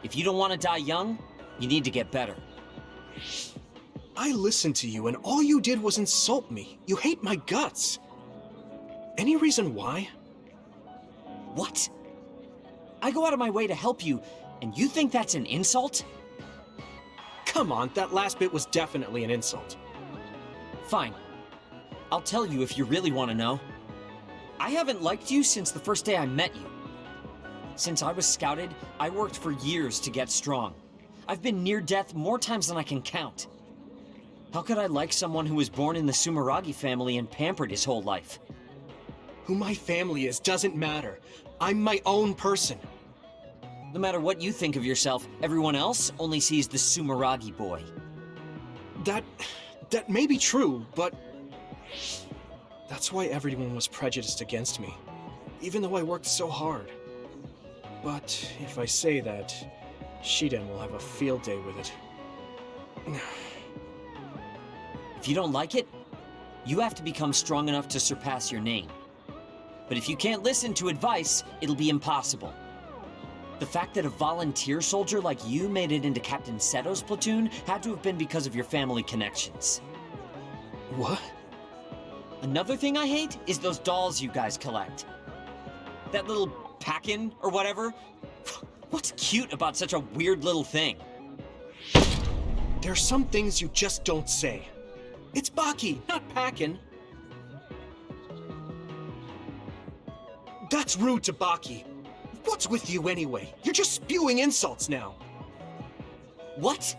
If you don't want to die young, you need to get better. I listened to you and all you did was insult me. You hate my guts. Any reason why? What? I go out of my way to help you, and you think that's an insult? Come on, that last bit was definitely an insult. Fine. I'll tell you if you really want to know. I haven't liked you since the first day I met you. Since I was scouted, I worked for years to get strong. I've been near death more times than I can count. How could I like someone who was born in the Sumeragi family and pampered his whole life? Who my family is doesn't matter. I'm my own person. No matter what you think of yourself, everyone else only sees the Sumeragi boy. That may be true, but that's why everyone was prejudiced against me, even though I worked so hard. But if I say that, Shiden will have a field day with it. If you don't like it, you have to become strong enough to surpass your name. But if you can't listen to advice, it'll be impossible. The fact that a volunteer soldier like you made it into Captain Seto's platoon had to have been because of your family connections. What? Another thing I hate is those dolls you guys collect. That little pack-in or whatever. What's cute about such a weird little thing? There's some things you just don't say. It's Baki, not Packin. That's rude to Baki. What's with you anyway? You're just spewing insults now. What?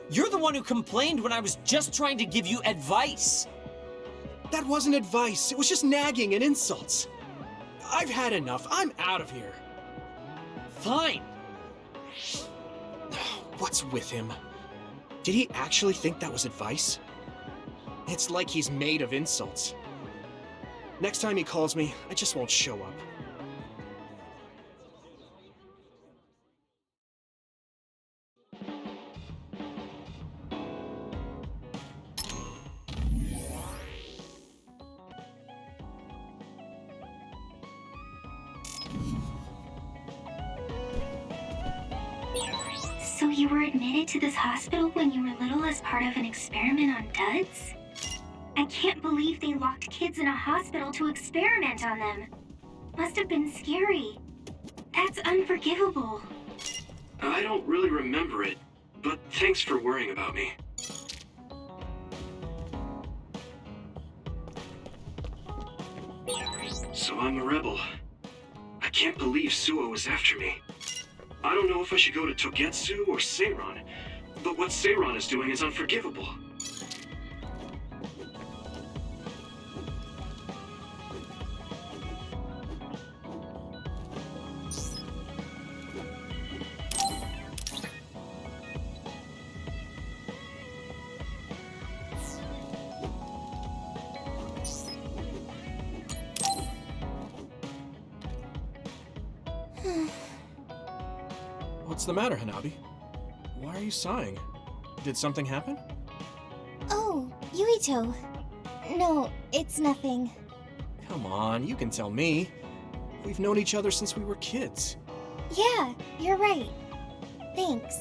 You're the one who complained when I was just trying to give you advice. That wasn't advice. It was just nagging and insults. I've had enough. I'm out of here. Fine. What's with him? Did he actually think that was advice? It's like he's made of insults. Next time he calls me, I just won't show up. So you were admitted to this hospital when you were little as part of an experiment on duds? I can't believe they locked kids in a hospital to experiment on them. Must have been scary. That's unforgivable. I don't really remember it, but thanks for worrying about me. So I'm a rebel. I can't believe Suo was after me. I don't know if I should go to Togetsu or Seiran, but what Seiran is doing is unforgivable. What's the matter, Hanabi? Why are you sighing? Did something happen? Oh, Yuito. No, it's nothing. Come on, you can tell me. We've known each other since we were kids. Yeah, you're right. Thanks.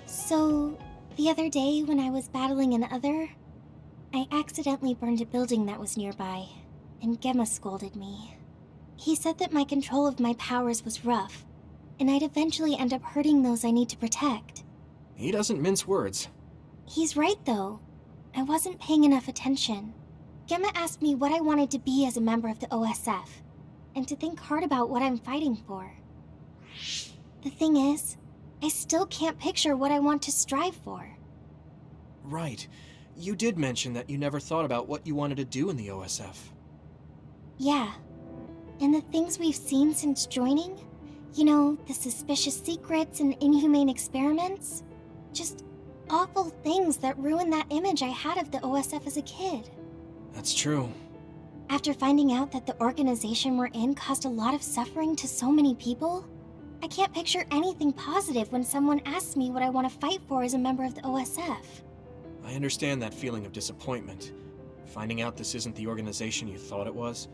So, the other day when I was battling an other, I accidentally burned a building that was nearby, and Gemma scolded me. He said that my control of my powers was rough, and I'd eventually end up hurting those I need to protect. He doesn't mince words. He's right, though. I wasn't paying enough attention. Gemma asked me what I wanted to be as a member of the OSF, and to think hard about what I'm fighting for. The thing is, I still can't picture what I want to strive for. Right. You did mention that you never thought about what you wanted to do in the OSF. Yeah. And the things we've seen since joining, you know, the suspicious secrets and inhumane experiments, just awful things that ruined that image I had of the OSF as a kid. That's true. After finding out that the organization we're in caused a lot of suffering to so many people, I can't picture anything positive when someone asks me what I want to fight for as a member of the OSF. I understand that feeling of disappointment, finding out this isn't the organization you thought it was.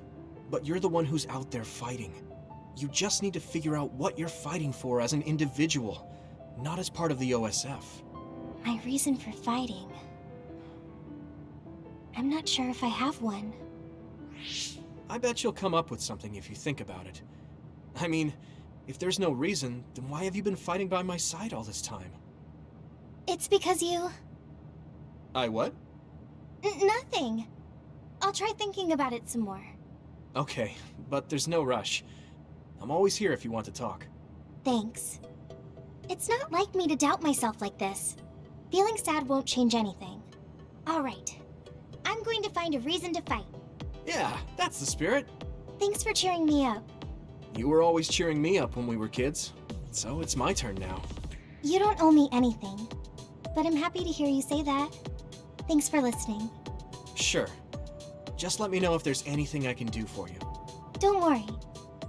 But you're the one who's out there fighting. You just need to figure out what you're fighting for as an individual, not as part of the OSF. My reason for fighting... I'm not sure if I have one. I bet you'll come up with something if you think about it. I mean, if there's no reason, then why have you been fighting by my side all this time? It's because you... I what? Nothing. I'll try thinking about it some more. Okay, but there's no rush. I'm always here if you want to talk. Thanks. It's not like me to doubt myself like this. Feeling sad won't change anything. All right. I'm going to find a reason to fight. Yeah, that's the spirit. Thanks for cheering me up. You were always cheering me up when we were kids, so it's my turn now. You don't owe me anything, but I'm happy to hear you say that. Thanks for listening. Sure. Just let me know if there's anything I can do for you. Don't worry.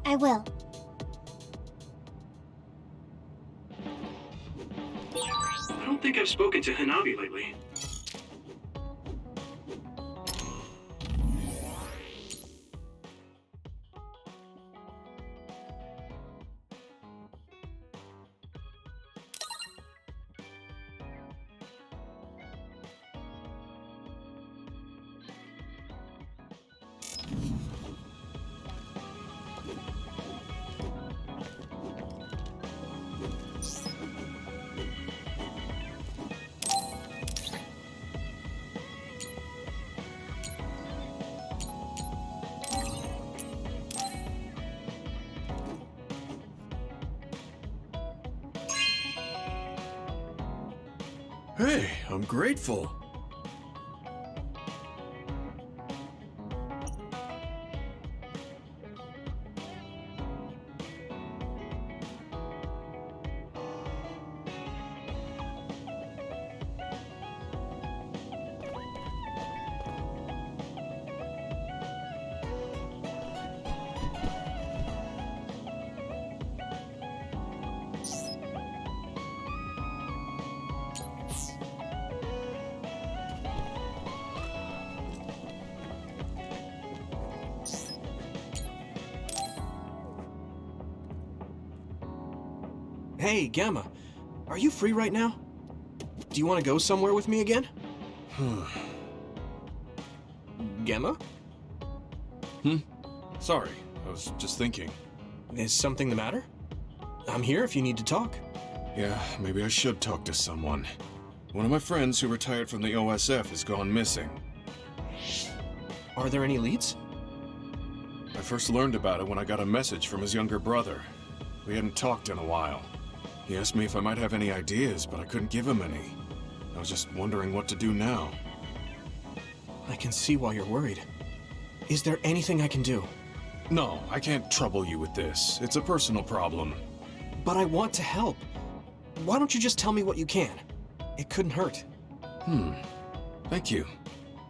I will. I don't think I've spoken to Hanabi lately. Hey, I'm grateful. Hey, Gamma. Are you free right now? Do you want to go somewhere with me again? Gamma? Sorry, I was just thinking. Is something the matter? I'm here if you need to talk. Yeah, maybe I should talk to someone. One of my friends who retired from the OSF has gone missing. Are there any leads? I first learned about it when I got a message from his younger brother. We hadn't talked in a while. He asked me if I might have any ideas, but I couldn't give him any. I was just wondering what to do now. I can see why you're worried. Is there anything I can do? No, I can't trouble you with this. It's a personal problem. But I want to help. Why don't you just tell me what you can? It couldn't hurt. Thank you.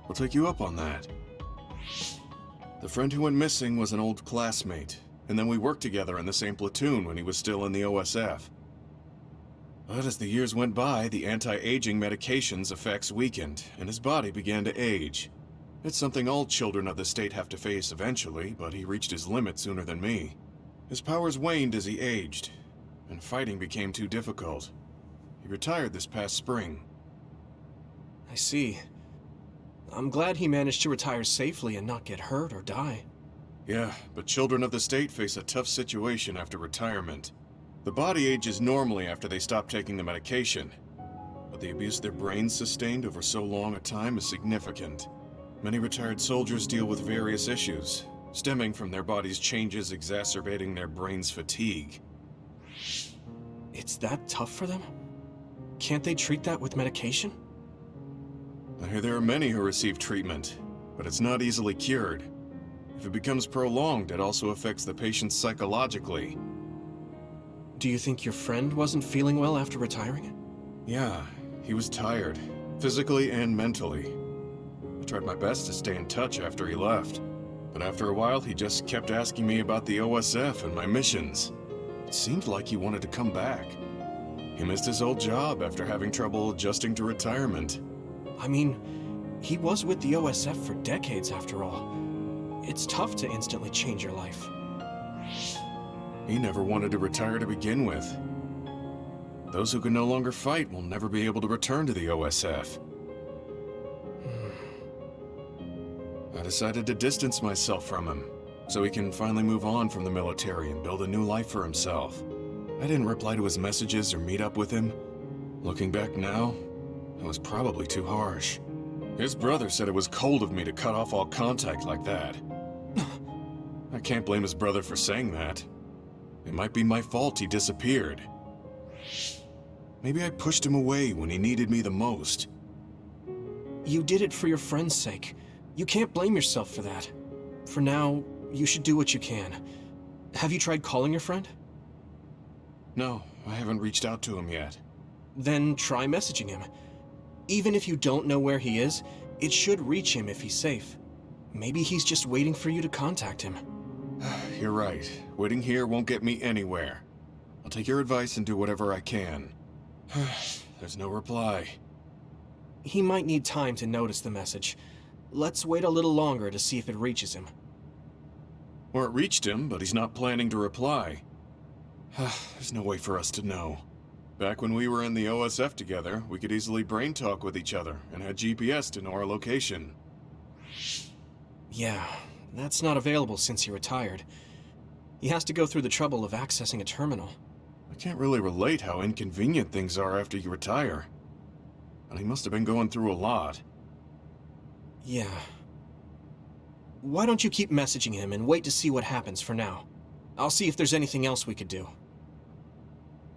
I'll take you up on that. The friend who went missing was an old classmate, and then we worked together in the same platoon when he was still in the OSF. But as the years went by, the anti-aging medication's effects weakened, and his body began to age. It's something all children of the state have to face eventually, but he reached his limit sooner than me. His powers waned as he aged, and fighting became too difficult. He retired this past spring. I see. I'm glad he managed to retire safely and not get hurt or die. Yeah, but children of the state face a tough situation after retirement. The body ages normally after they stop taking the medication, but the abuse their brains sustained over so long a time is significant. Many retired soldiers deal with various issues, stemming from their body's changes exacerbating their brain's fatigue. It's that tough for them? Can't they treat that with medication? I hear there are many who receive treatment, but it's not easily cured. If it becomes prolonged, it also affects the patient psychologically. Do you think your friend wasn't feeling well after retiring? Yeah, he was tired, physically and mentally. I tried my best to stay in touch after he left, but after a while he just kept asking me about the OSF and my missions. It seemed like he wanted to come back. He missed his old job after having trouble adjusting to retirement. I mean, he was with the OSF for decades after all. It's tough to instantly change your life. He never wanted to retire to begin with. Those who can no longer fight will never be able to return to the OSF. I decided to distance myself from him, so he can finally move on from the military and build a new life for himself. I didn't reply to his messages or meet up with him. Looking back now, I was probably too harsh. His brother said it was cold of me to cut off all contact like that. I can't blame his brother for saying that. It might be my fault he disappeared. Maybe I pushed him away when he needed me the most. You did it for your friend's sake. You can't blame yourself for that. For now, you should do what you can. Have you tried calling your friend? No, I haven't reached out to him yet. Then try messaging him. Even if you don't know where he is, it should reach him if he's safe. Maybe he's just waiting for you to contact him. You're right. Waiting here won't get me anywhere. I'll take your advice and do whatever I can. There's no reply. He might need time to notice the message. Let's wait a little longer to see if it reaches him. Or it reached him, but he's not planning to reply. There's no way for us to know. Back when we were in the OSF together, we could easily brain talk with each other and had GPS to know our location. Yeah, that's not available since he retired. He has to go through the trouble of accessing a terminal. I can't really relate how inconvenient things are after you retire. But he must have been going through a lot. Yeah. Why don't you keep messaging him and wait to see what happens for now? I'll see if there's anything else we could do.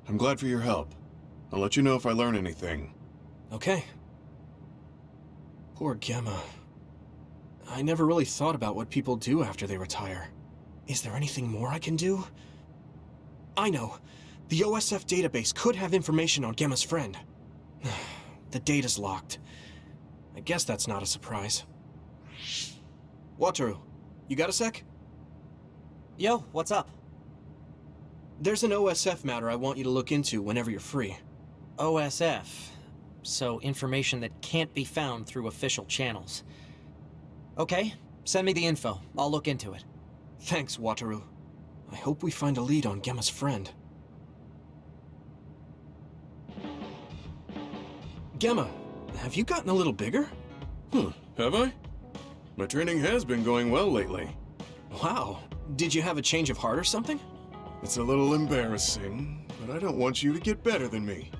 I'm glad for your help. I'll let you know if I learn anything. Okay. Poor Gemma. I never really thought about what people do after they retire. Is there anything more I can do? I know. The OSF database could have information on Gemma's friend. The data's locked. I guess that's not a surprise. Wataru, you got a sec? Yo, what's up? There's an OSF matter I want you to look into whenever you're free. OSF. So information that can't be found through official channels. Okay, send me the info. I'll look into it. Thanks, Wataru. I hope we find a lead on Gemma's friend. Gemma, have you gotten a little bigger? Have I? My training has been going well lately. Wow. Did you have a change of heart or something? It's a little embarrassing, but I don't want you to get better than me.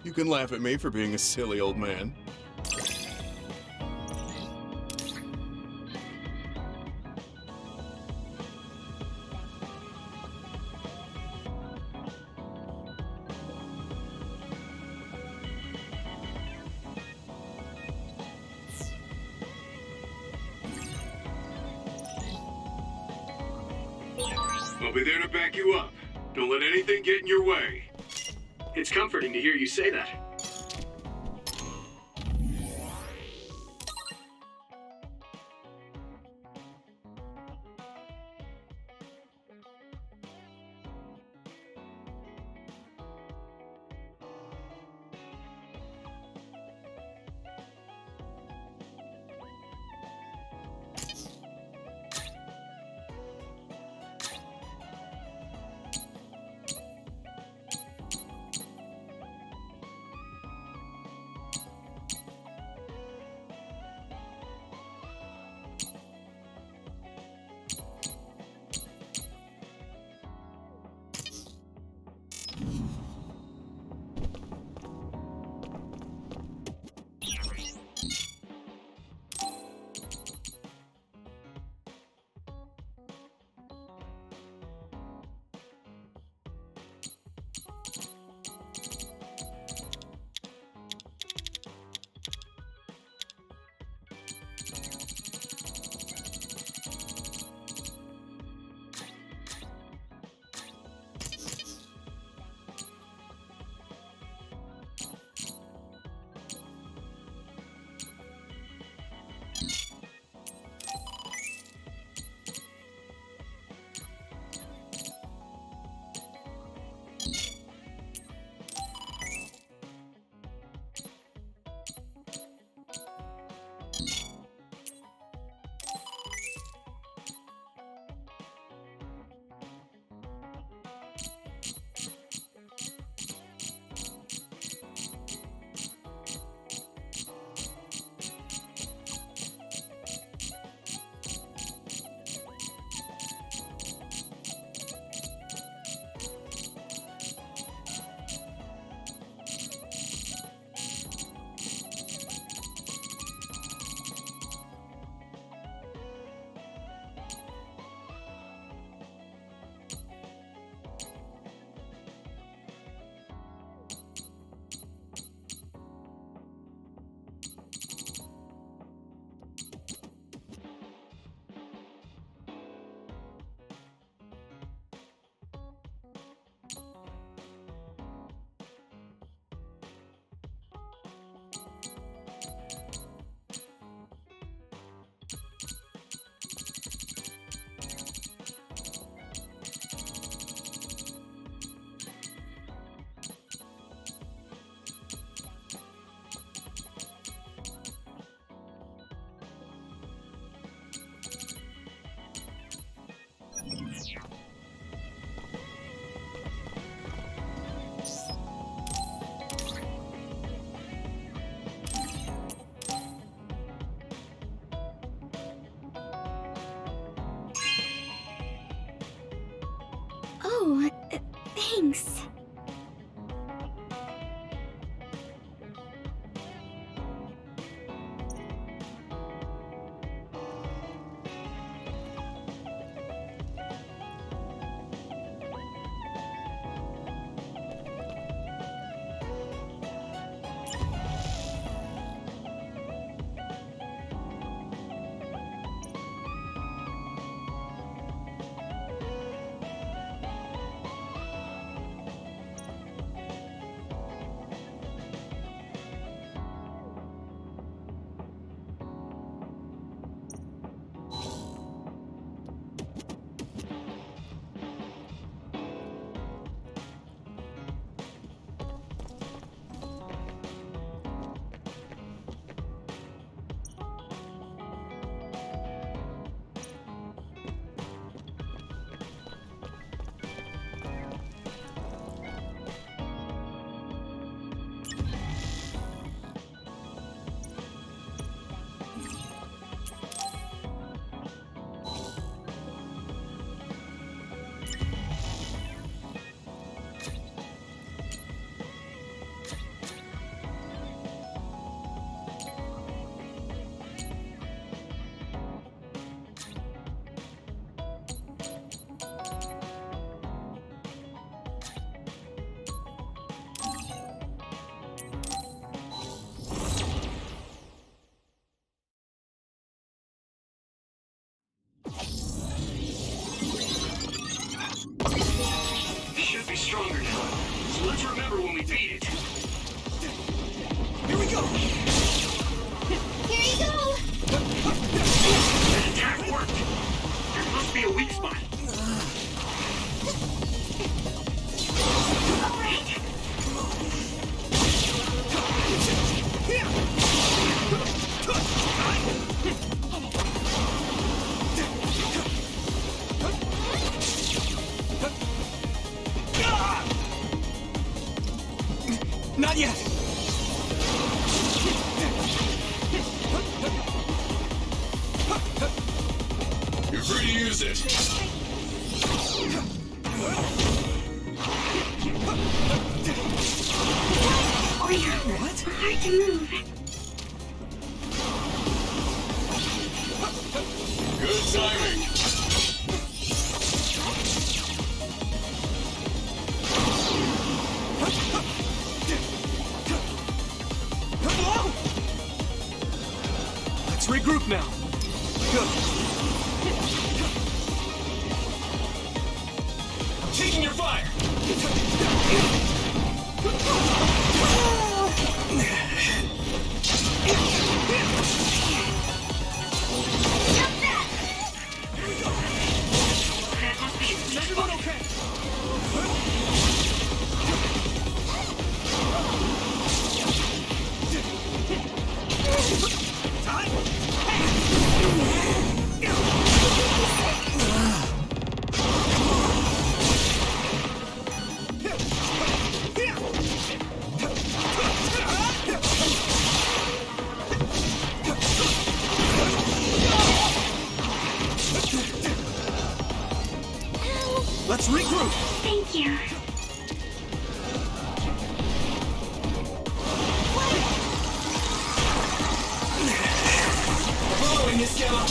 You can laugh at me for being a silly old man. I'll be there to back you up. Don't let anything get in your way. It's comforting to hear you say that. Oh, thanks. Let's remember when we beat it. Here we go! Here you go! That attack worked. There must be a weak spot. All right. Not yet! You're free to use it. Oh yeah. What? Hard to move. Good timing. Let's regroup now. Good. I'm taking your fire. That must be a weak spot. Okay. Let's regroup. Thank you. Following this scout.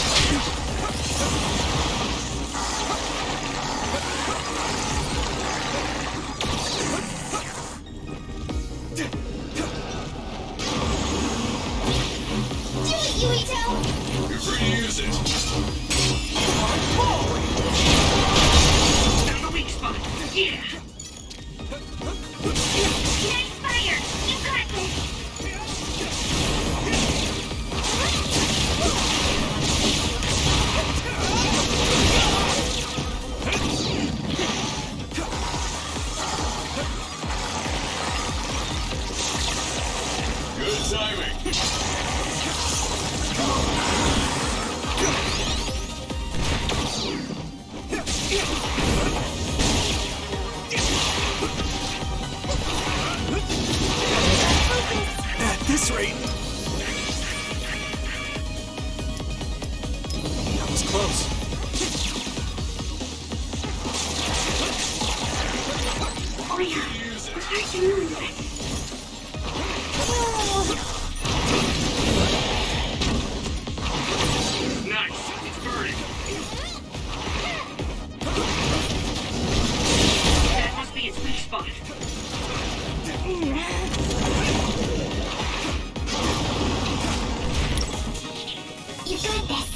Do it, Yuito! You're free to use it. Found the weak spot. Yeah. Nice fire! You got this! Good timing. At this rate. That was close. Oh yeah. Hard to move. Nice. It's burning. That must be its weak spot. You got this.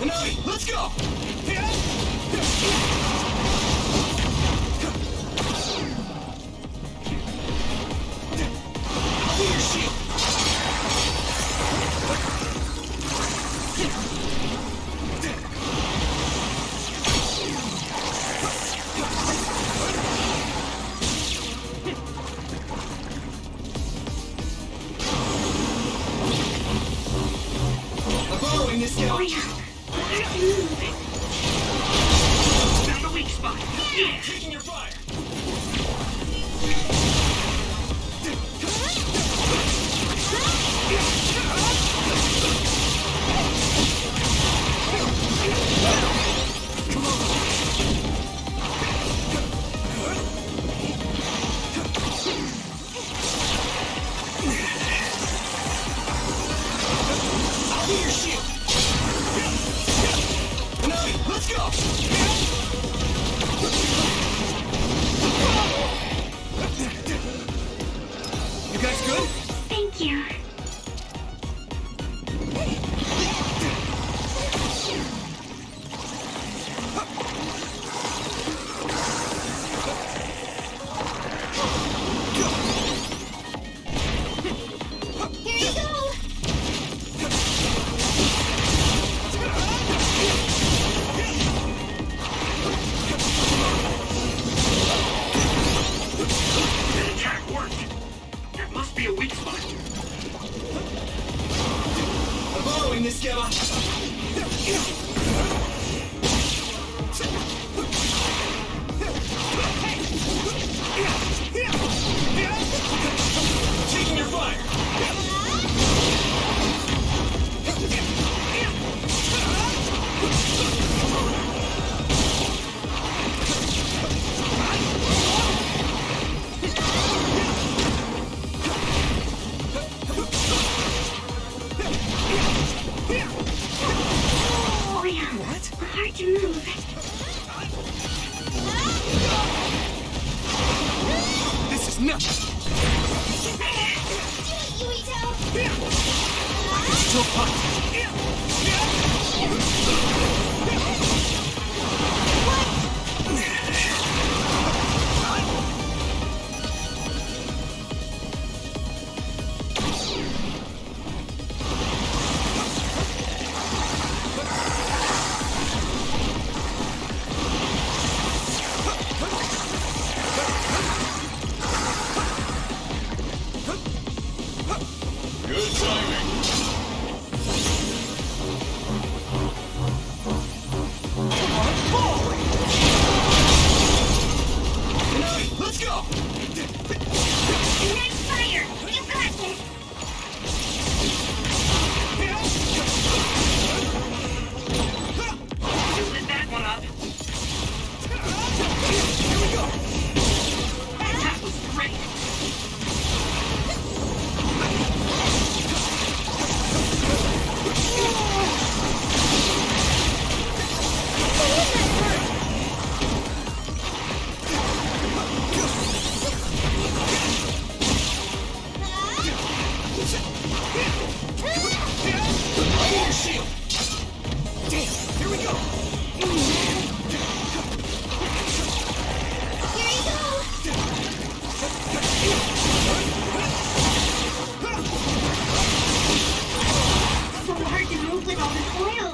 Hanoi, let's go! I'll be your shield. I'm following this scout. Oh yeah. Hard to move. Found the weak spot. Yeah. Taking your fire. Still pumped. Good timing. Let's go! Nice fire! You got this! You lit that one up. Here we go! That was great. Shield! Damn, here we go! So hard to move with all this oil.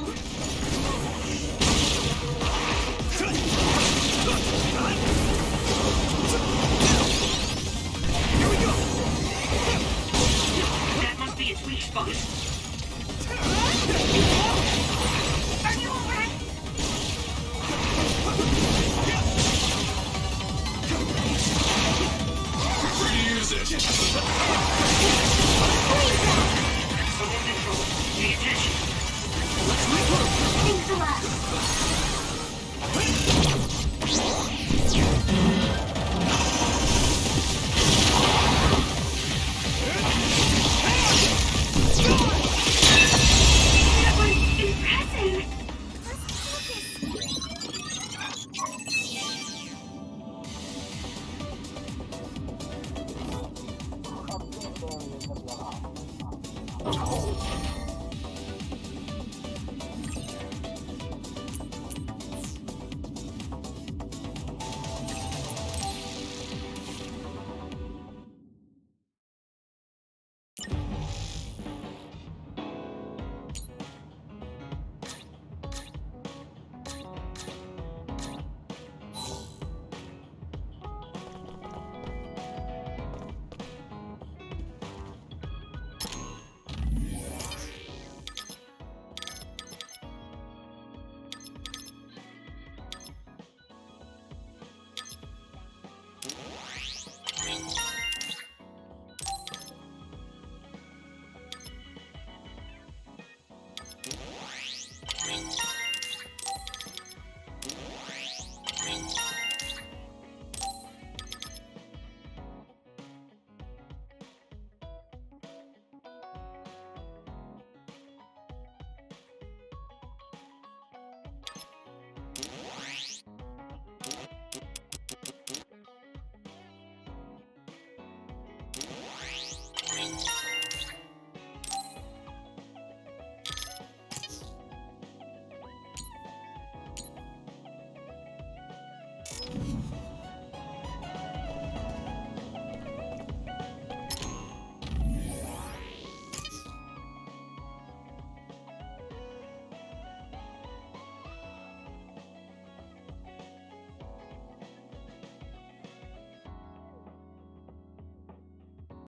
Here we go! That must be its weak spot. Are you alright? Free to use it. Someone control. Pay attention. Let's regroup! Thanks a lot.